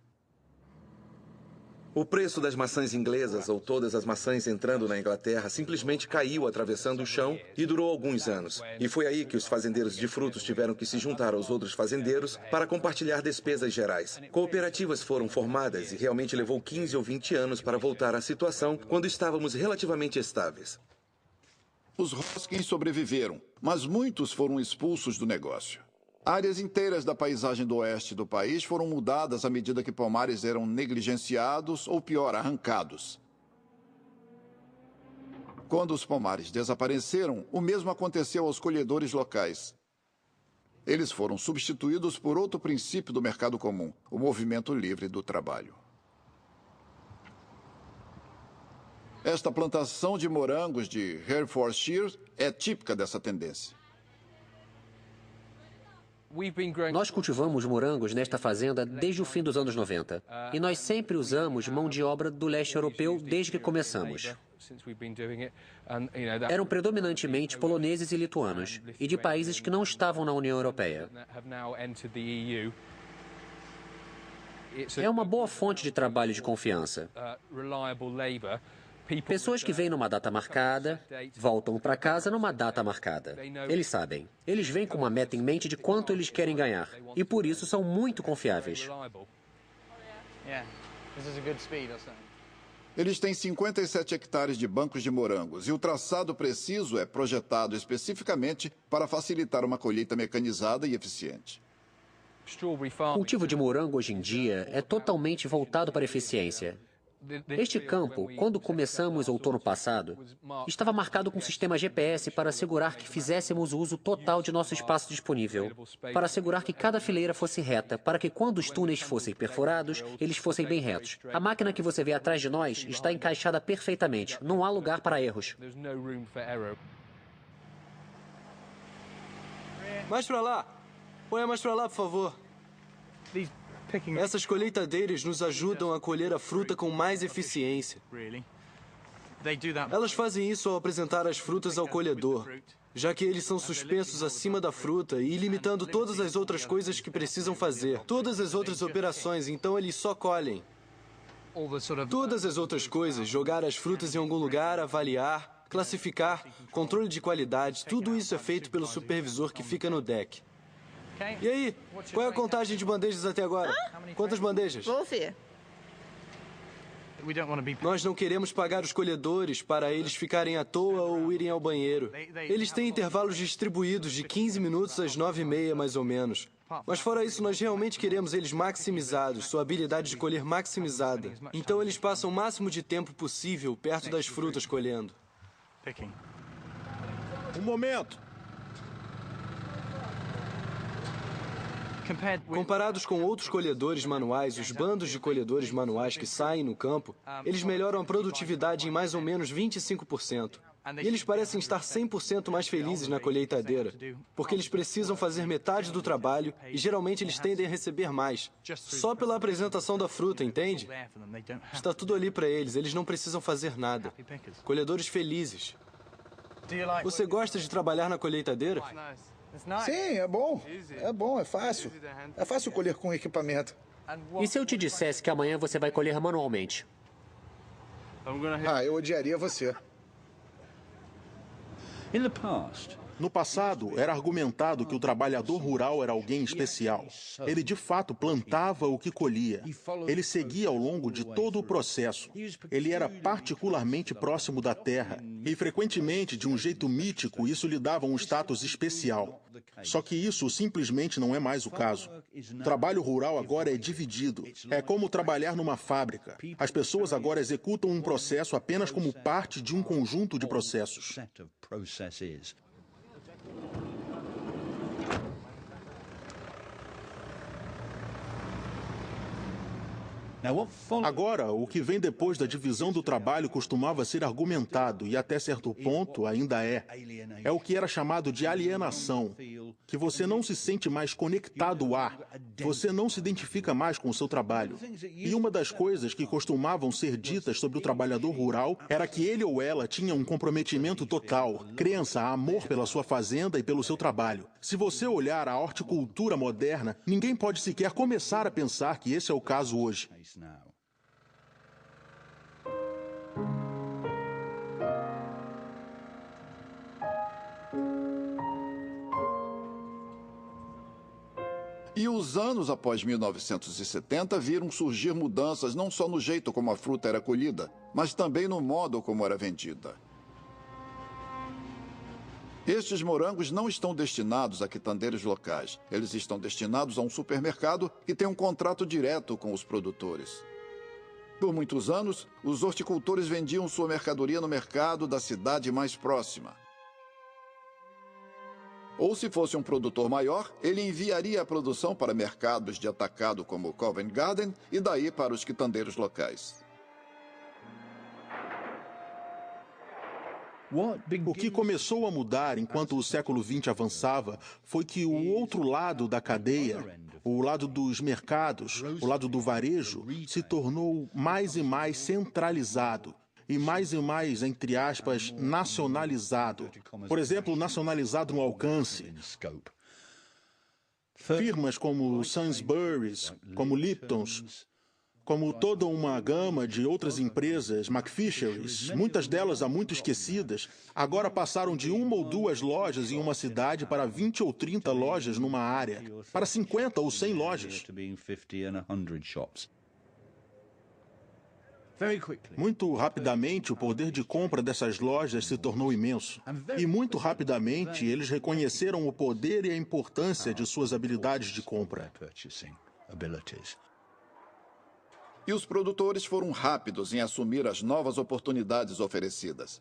O preço das maçãs inglesas, ou todas as maçãs entrando na Inglaterra, simplesmente caiu atravessando o chão e durou alguns anos. E foi aí que os fazendeiros de frutos tiveram que se juntar aos outros fazendeiros para compartilhar despesas gerais. Cooperativas foram formadas e realmente levou 15 ou 20 anos para voltar à situação quando estávamos relativamente estáveis. Os Hoskins sobreviveram, mas muitos foram expulsos do negócio. Áreas inteiras da paisagem do oeste do país foram mudadas à medida que pomares eram negligenciados ou, pior, arrancados. Quando os pomares desapareceram, o mesmo aconteceu aos colhedores locais. Eles foram substituídos por outro princípio do mercado comum, o movimento livre do trabalho. Esta plantação de morangos de Herefordshire é típica dessa tendência. Nós cultivamos morangos nesta fazenda desde o fim dos anos 90. E nós sempre usamos mão de obra do leste europeu desde que começamos. Eram predominantemente poloneses e lituanos, e de países que não estavam na União Europeia. É uma boa fonte de trabalho de confiança. Pessoas que vêm numa data marcada, voltam para casa numa data marcada. Eles sabem. Eles vêm com uma meta em mente de quanto eles querem ganhar. E por isso são muito confiáveis. Eles têm 57 hectares de bancos de morangos e o traçado preciso é projetado especificamente para facilitar uma colheita mecanizada e eficiente. O cultivo de morango hoje em dia é totalmente voltado para a eficiência. Este campo, quando começamos outono passado, estava marcado com sistema GPS para assegurar que fizéssemos o uso total de nosso espaço disponível, para assegurar que cada fileira fosse reta, para que quando os túneis fossem perfurados, eles fossem bem retos. A máquina que você vê atrás de nós está encaixada perfeitamente, não há lugar para erros. Mais para lá! Põe mais para lá, por favor. Essas colheitadeiras nos ajudam a colher a fruta com mais eficiência. Elas fazem isso ao apresentar as frutas ao colhedor, já que eles são suspensos acima da fruta e limitando todas as outras coisas que precisam fazer. Todas as outras operações, então eles só colhem. Todas as outras coisas, jogar as frutas em algum lugar, avaliar, classificar, controle de qualidade, tudo isso é feito pelo supervisor que fica no deck. E aí, qual é a contagem de bandejas até agora? Quantas bandejas? Vou ver. Nós não queremos pagar os colhedores para eles ficarem à toa ou irem ao banheiro. Eles têm intervalos distribuídos de 15 minutos às 9h30, mais ou menos. Mas fora isso, nós realmente queremos eles maximizados, sua habilidade de colher maximizada. Então eles passam o máximo de tempo possível perto das frutas colhendo. Um momento! Comparados com outros colhedores manuais, os bandos de colhedores manuais que saem no campo, eles melhoram a produtividade em mais ou menos 25%. E eles parecem estar 100% mais felizes na colheitadeira, porque eles precisam fazer metade do trabalho e geralmente eles tendem a receber mais. Só pela apresentação da fruta, entende? Está tudo ali para eles, eles não precisam fazer nada. Colhedores felizes. Você gosta de trabalhar na colheitadeira? Sim, é bom. É bom, é fácil. É fácil colher com equipamento. E se eu te dissesse que amanhã você vai colher manualmente? Eu odiaria você. No passado, era argumentado que o trabalhador rural era alguém especial. Ele, de fato, plantava o que colhia. Ele seguia ao longo de todo o processo. Ele era particularmente próximo da terra. E, frequentemente, de um jeito mítico, isso lhe dava um status especial. Só que isso simplesmente não é mais o caso. O trabalho rural agora é dividido. É como trabalhar numa fábrica. As pessoas agora executam um processo apenas como parte de um conjunto de processos. Agora, o que vem depois da divisão do trabalho costumava ser argumentado, e até certo ponto ainda é. É o que era chamado de alienação, que você não se sente mais conectado a, você não se identifica mais com o seu trabalho. E uma das coisas que costumavam ser ditas sobre o trabalhador rural era que ele ou ela tinha um comprometimento total, crença, amor pela sua fazenda e pelo seu trabalho. Se você olhar a horticultura moderna, ninguém pode sequer começar a pensar que esse é o caso hoje. E os anos após 1970 viram surgir mudanças não só no jeito como a fruta era colhida, mas também no modo como era vendida. Estes morangos não estão destinados a quitandeiros locais. Eles estão destinados a um supermercado que tem um contrato direto com os produtores. Por muitos anos, os horticultores vendiam sua mercadoria no mercado da cidade mais próxima. Ou, se fosse um produtor maior, ele enviaria a produção para mercados de atacado como Covent Garden e daí para os quitandeiros locais. O que começou a mudar enquanto o século XX avançava foi que o outro lado da cadeia, o lado dos mercados, o lado do varejo, se tornou mais e mais centralizado e mais, entre aspas, nacionalizado. Por exemplo, nacionalizado no alcance. Firmas como Sainsbury's, como Lipton's, como toda uma gama de outras empresas, McFisher's, muitas delas há muito esquecidas, agora passaram de 1 ou 2 lojas em uma cidade para 20 ou 30 lojas numa área, para 50 ou 100 lojas. Muito rapidamente, o poder de compra dessas lojas se tornou imenso. E muito rapidamente, eles reconheceram o poder e a importância de suas habilidades de compra. E os produtores foram rápidos em assumir as novas oportunidades oferecidas.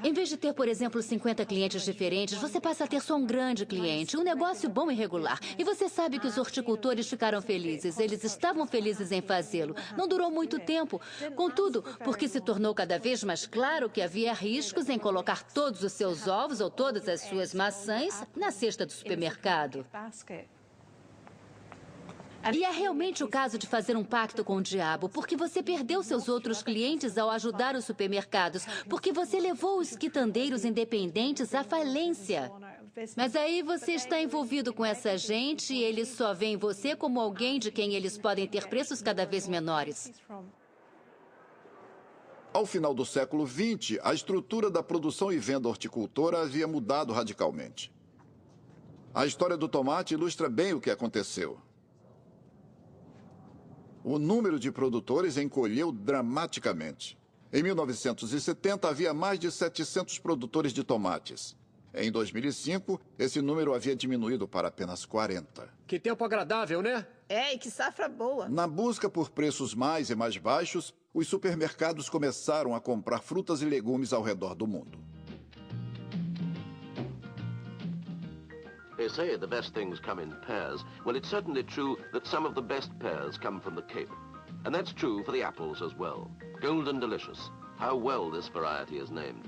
Em vez de ter, por exemplo, 50 clientes diferentes, você passa a ter só um grande cliente, um negócio bom e regular. E você sabe que os horticultores ficaram felizes. Eles estavam felizes em fazê-lo. Não durou muito tempo. Contudo, porque se tornou cada vez mais claro que havia riscos em colocar todos os seus ovos ou todas as suas maçãs na cesta do supermercado. E é realmente o caso de fazer um pacto com o diabo, porque você perdeu seus outros clientes ao ajudar os supermercados, porque você levou os quitandeiros independentes à falência. Mas aí você está envolvido com essa gente e eles só veem você como alguém de quem eles podem ter preços cada vez menores. Ao final do século XX, a estrutura da produção e venda horticultora havia mudado radicalmente. A história do tomate ilustra bem o que aconteceu. O número de produtores encolheu dramaticamente. Em 1970, havia mais de 700 produtores de tomates. Em 2005, esse número havia diminuído para apenas 40. Que tempo agradável, né? E que safra boa. Na busca por preços mais e mais baixos, os supermercados começaram a comprar frutas e legumes ao redor do mundo. They say the best things come in pairs. Well, it's certainly true that some of the best pears come from the Cape. And that's true for the apples as well. Golden delicious. How well this variety is named.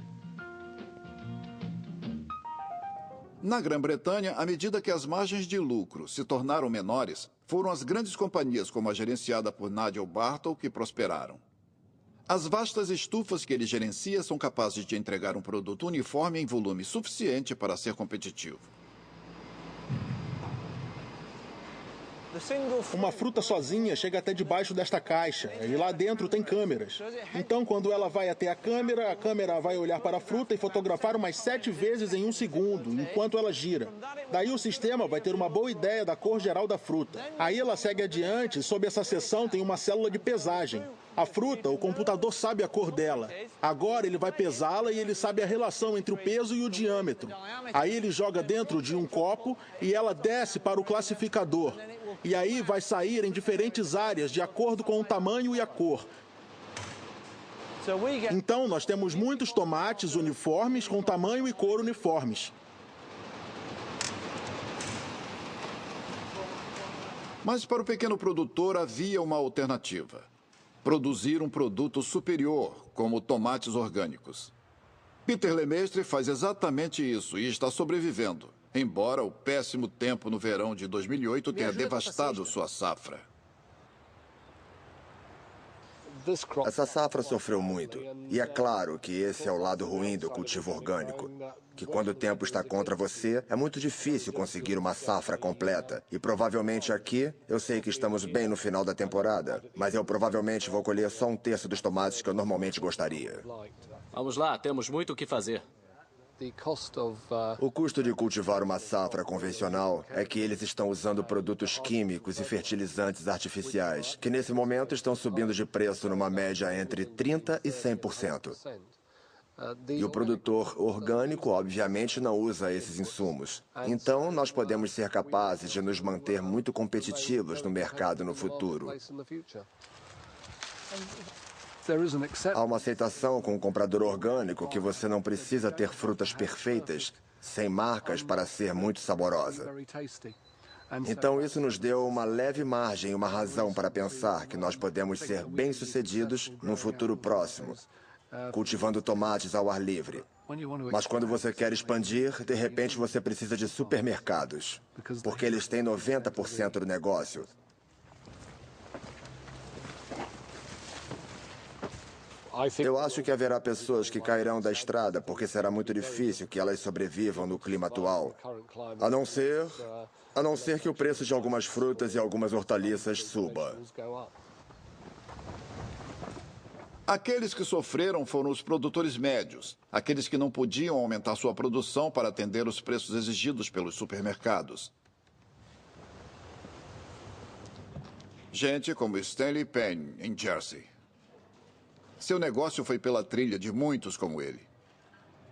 Na Grã-Bretanha, à medida que as margens de lucro se tornaram menores, foram as grandes companhias como a gerenciada por Nigel Bartle que prosperaram. As vastas estufas que ele gerencia são capazes de entregar um produto uniforme em volume suficiente para ser competitivo. Uma fruta sozinha chega até debaixo desta caixa, e lá dentro tem câmeras. Então, quando ela vai até a câmera vai olhar para a fruta e fotografar umas 7 vezes em 1 segundo, enquanto ela gira. Daí o sistema vai ter uma boa ideia da cor geral da fruta. Aí ela segue adiante, e sob essa seção tem uma célula de pesagem. A fruta, o computador sabe a cor dela. Agora ele vai pesá-la e ele sabe a relação entre o peso e o diâmetro. Aí ele joga dentro de um copo e ela desce para o classificador. E aí vai sair em diferentes áreas de acordo com o tamanho e a cor. Então nós temos muitos tomates uniformes com tamanho e cor uniformes. Mas para o pequeno produtor havia uma alternativa: produzir um produto superior, como tomates orgânicos. Peter Lemestre faz exatamente isso e está sobrevivendo, embora o péssimo tempo no verão de 2008 tenha devastado sua safra. Essa safra sofreu muito. E é claro que esse é o lado ruim do cultivo orgânico. Que quando o tempo está contra você, é muito difícil conseguir uma safra completa. E provavelmente aqui, eu sei que estamos bem no final da temporada, mas eu provavelmente vou colher só um terço dos tomates que eu normalmente gostaria. Vamos lá, temos muito o que fazer. O custo de cultivar uma safra convencional é que eles estão usando produtos químicos e fertilizantes artificiais, que nesse momento estão subindo de preço numa média entre 30% e 100%. E o produtor orgânico, obviamente, não usa esses insumos. Então, nós podemos ser capazes de nos manter muito competitivos no mercado no futuro. Há uma aceitação com o comprador orgânico que você não precisa ter frutas perfeitas, sem marcas, para ser muito saborosa. Então, isso nos deu uma leve margem e uma razão para pensar que nós podemos ser bem-sucedidos num futuro próximo, cultivando tomates ao ar livre. Mas quando você quer expandir, de repente você precisa de supermercados, porque eles têm 90% do negócio. Eu acho que haverá pessoas que cairão da estrada porque será muito difícil que elas sobrevivam no clima atual. A não ser que o preço de algumas frutas e algumas hortaliças suba. Aqueles que sofreram foram os produtores médios, aqueles que não podiam aumentar sua produção para atender os preços exigidos pelos supermercados. Gente como Stanley Penn, em Jersey. Seu negócio foi pela trilha de muitos como ele.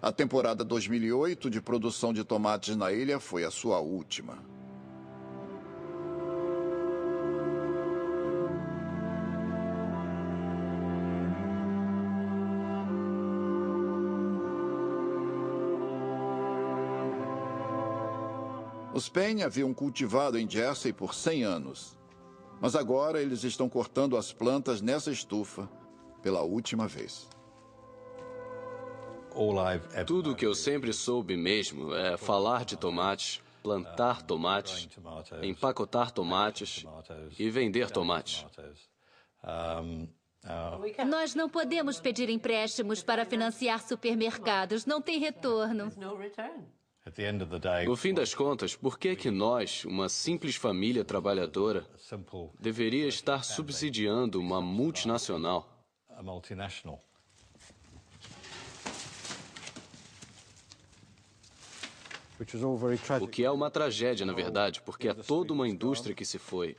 A temporada 2008 de produção de tomates na ilha foi a sua última. Os Penn haviam cultivado em Jersey por 100 anos. Mas agora eles estão cortando as plantas nessa estufa pela última vez. Tudo o que eu sempre soube mesmo é falar de tomates, plantar tomates, empacotar tomates e vender tomates. Nós não podemos pedir empréstimos para financiar supermercados. Não tem retorno. No fim das contas, por que que nós, uma simples família trabalhadora, deveria estar subsidiando uma multinacional? O que é uma tragédia, na verdade, porque é toda uma indústria que se foi.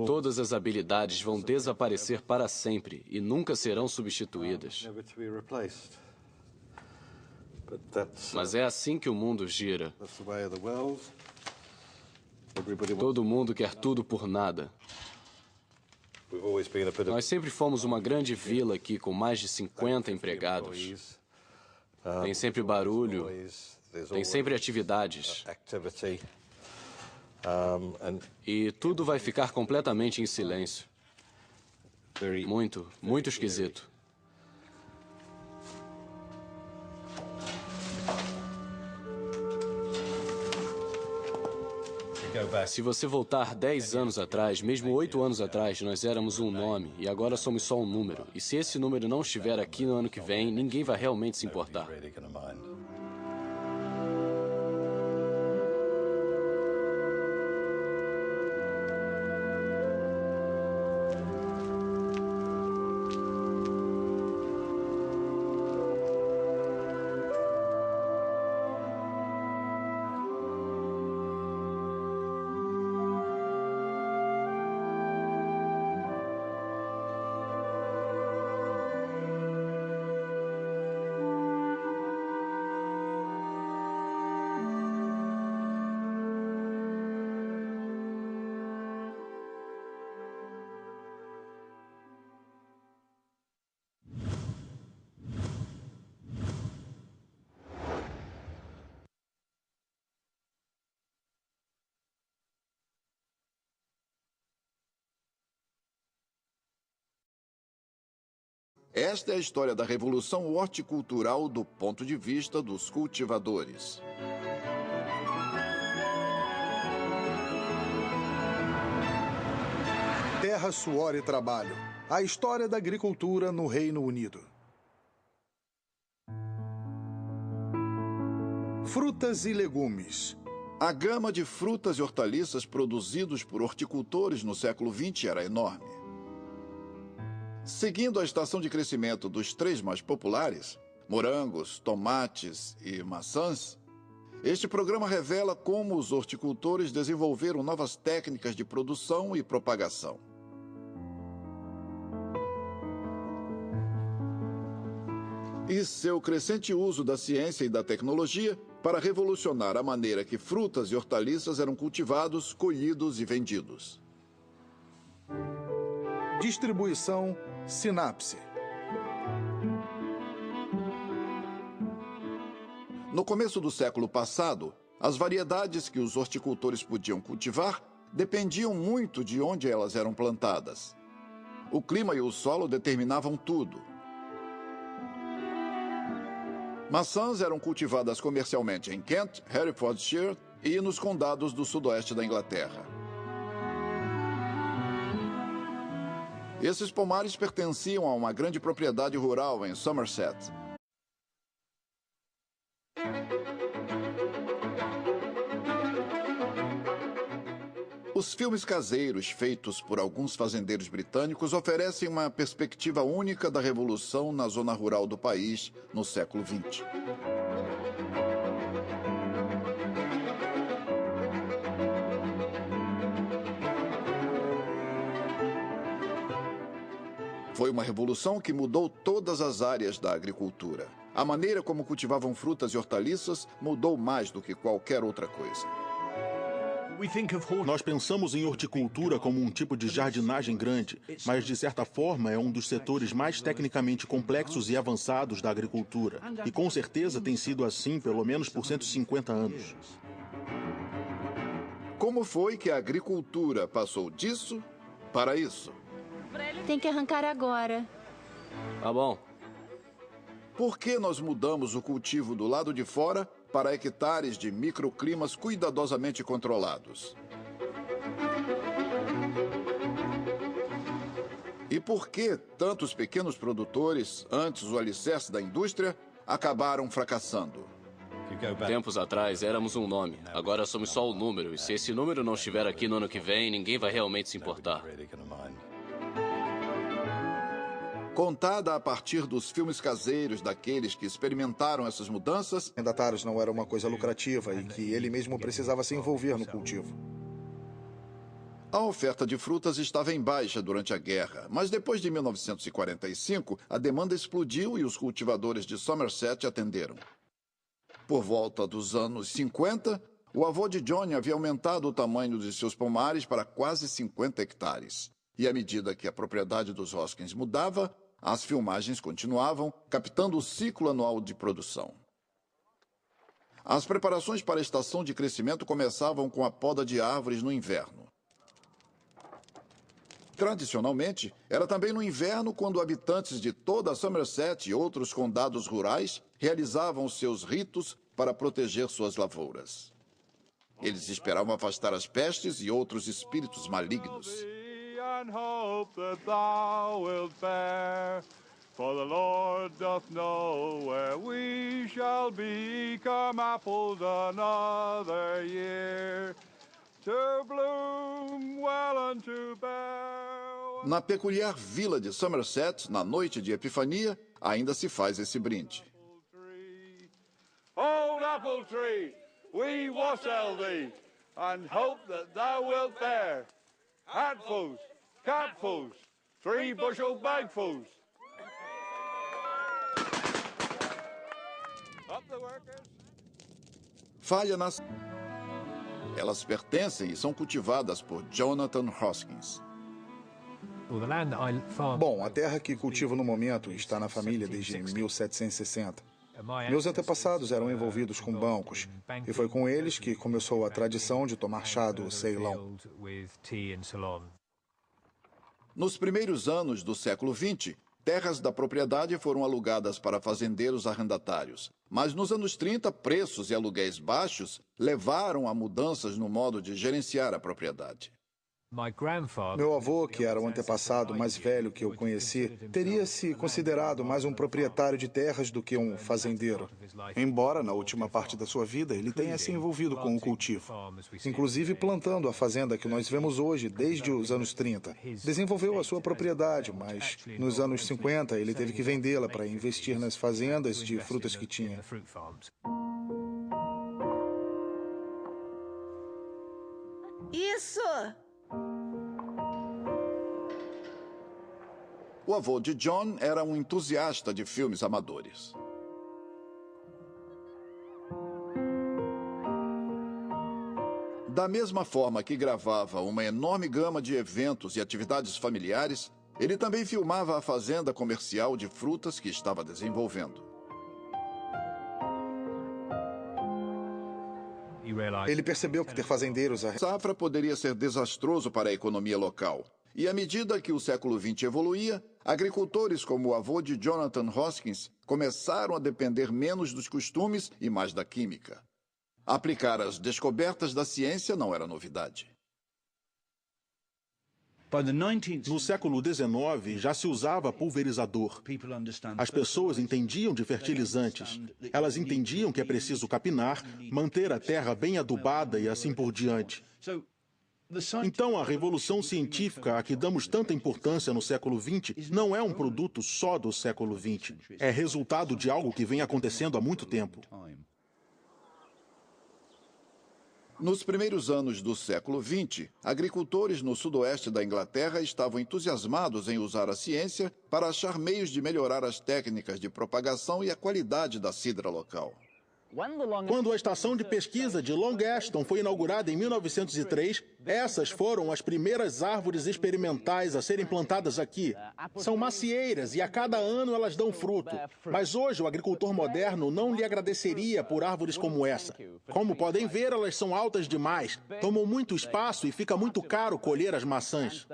Todas as habilidades vão desaparecer para sempre e nunca serão substituídas. Mas é assim que o mundo gira. Todo mundo quer tudo por nada. Nós sempre fomos uma grande vila aqui com mais de 50 empregados. Tem sempre barulho, tem sempre atividades. E tudo vai ficar completamente em silêncio. Muito, muito esquisito. Se você voltar 10 anos atrás, mesmo 8 anos atrás, nós éramos um nome e agora somos só um número. E se esse número não estiver aqui no ano que vem, ninguém vai realmente se importar. Esta é a história da revolução horticultural do ponto de vista dos cultivadores. Terra, suor e trabalho. A história da agricultura no Reino Unido. Frutas e legumes. A gama de frutas e hortaliças produzidos por horticultores no século XX era enorme. Seguindo a estação de crescimento dos três mais populares, morangos, tomates e maçãs, este programa revela como os horticultores desenvolveram novas técnicas de produção e propagação. E seu crescente uso da ciência e da tecnologia para revolucionar a maneira que frutas e hortaliças eram cultivados, colhidos e vendidos. Distribuição, sinapse. No começo do século passado, as variedades que os horticultores podiam cultivar dependiam muito de onde elas eram plantadas. O clima e o solo determinavam tudo. Maçãs eram cultivadas comercialmente em Kent, Herefordshire e nos condados do sudoeste da Inglaterra. Esses pomares pertenciam a uma grande propriedade rural em Somerset. Os filmes caseiros feitos por alguns fazendeiros britânicos oferecem uma perspectiva única da revolução na zona rural do país no século XX. Foi uma revolução que mudou todas as áreas da agricultura. A maneira como cultivavam frutas e hortaliças mudou mais do que qualquer outra coisa. Nós pensamos em horticultura como um tipo de jardinagem grande, mas de certa forma é um dos setores mais tecnicamente complexos e avançados da agricultura. E com certeza tem sido assim pelo menos por 150 anos. Como foi que a agricultura passou disso para isso? Tem que arrancar agora. Tá bom. Por que nós mudamos o cultivo do lado de fora para hectares de microclimas cuidadosamente controlados? E por que tantos pequenos produtores, antes o alicerce da indústria, acabaram fracassando? Tempos atrás éramos um nome, agora somos só o número, e se esse número não estiver aqui no ano que vem, ninguém vai realmente se importar. Contada a partir dos filmes caseiros daqueles que experimentaram essas mudanças, Arrendatários não era uma coisa lucrativa e que ele mesmo precisava se envolver no cultivo. A oferta de frutas estava em baixa durante a guerra, mas depois de 1945, a demanda explodiu e os cultivadores de Somerset atenderam. Por volta dos anos 50, o avô de Johnny havia aumentado o tamanho de seus pomares para quase 50 hectares. E à medida que a propriedade dos Hoskins mudava, as filmagens continuavam, captando o ciclo anual de produção. As preparações para a estação de crescimento começavam com a poda de árvores no inverno. Tradicionalmente, era também no inverno quando habitantes de toda Somerset e outros condados rurais realizavam seus ritos para proteger suas lavouras. Eles esperavam afastar as pestes e outros espíritos malignos. And hope that thou wilt bear, for the Lord doth know where we shall be come apples another year, to bloom well and to bear. Na peculiar vila de Somerset, na noite de Epifania, ainda se faz esse brinde. Old apple tree, we wassail thee, and hope that thou wilt bear handfuls, capfuls, 3 bushel bagfuls. Up the workers. Falha nas... Elas pertencem e são cultivadas por Jonathan Hoskins. Bom, a terra que cultivo no momento está na família desde 1760. Meus antepassados eram envolvidos com bancos, e foi com eles que começou a tradição de tomar chá do Ceilão. Nos primeiros anos do século XX, Terras da propriedade foram alugadas para fazendeiros arrendatários. Mas nos anos 30, preços e aluguéis baixos levaram a mudanças no modo de gerenciar a propriedade. Meu avô, que era o antepassado mais velho que eu conheci, teria se considerado mais um proprietário de terras do que um fazendeiro. Embora, na última parte da sua vida, ele tenha se envolvido com o cultivo, inclusive plantando a fazenda que nós vemos hoje desde os anos 30. Desenvolveu a sua propriedade, mas nos anos 50 ele teve que vendê-la para investir nas fazendas de frutas que tinha. Isso! O avô de John era um entusiasta de filmes amadores. Da mesma forma que gravava uma enorme gama de eventos e atividades familiares, ele também filmava a fazenda comercial de frutas que estava desenvolvendo. Ele percebeu que ter fazendeiros... Safra poderia ser desastroso para a economia local. E à medida que o século XX evoluía, agricultores como o avô de Jonathan Hoskins começaram a depender menos dos costumes e mais da química. Aplicar as descobertas da ciência não era novidade. No século XIX, já se usava pulverizador. As pessoas entendiam de fertilizantes. Elas entendiam que é preciso capinar, manter a terra bem adubada e assim por diante. Então, a revolução científica a que damos tanta importância no século XX não é um produto só do século XX. É resultado de algo que vem acontecendo há muito tempo. Nos primeiros anos do século XX, agricultores no sudoeste da Inglaterra estavam entusiasmados em usar a ciência para achar meios de melhorar as técnicas de propagação e a qualidade da cidra local. Quando a estação de pesquisa de Long Ashton foi inaugurada em 1903, essas foram as primeiras árvores experimentais a serem plantadas aqui. São macieiras e a cada ano elas dão fruto. Mas hoje o agricultor moderno não lhe agradeceria por árvores como essa. Como podem ver, elas são altas demais, tomam muito espaço e fica muito caro colher as maçãs.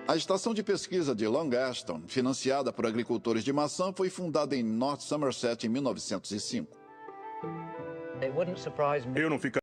A estação de pesquisa de Long Ashton, financiada por agricultores de maçã, foi fundada em North Somerset em 1905. Eu não ficaria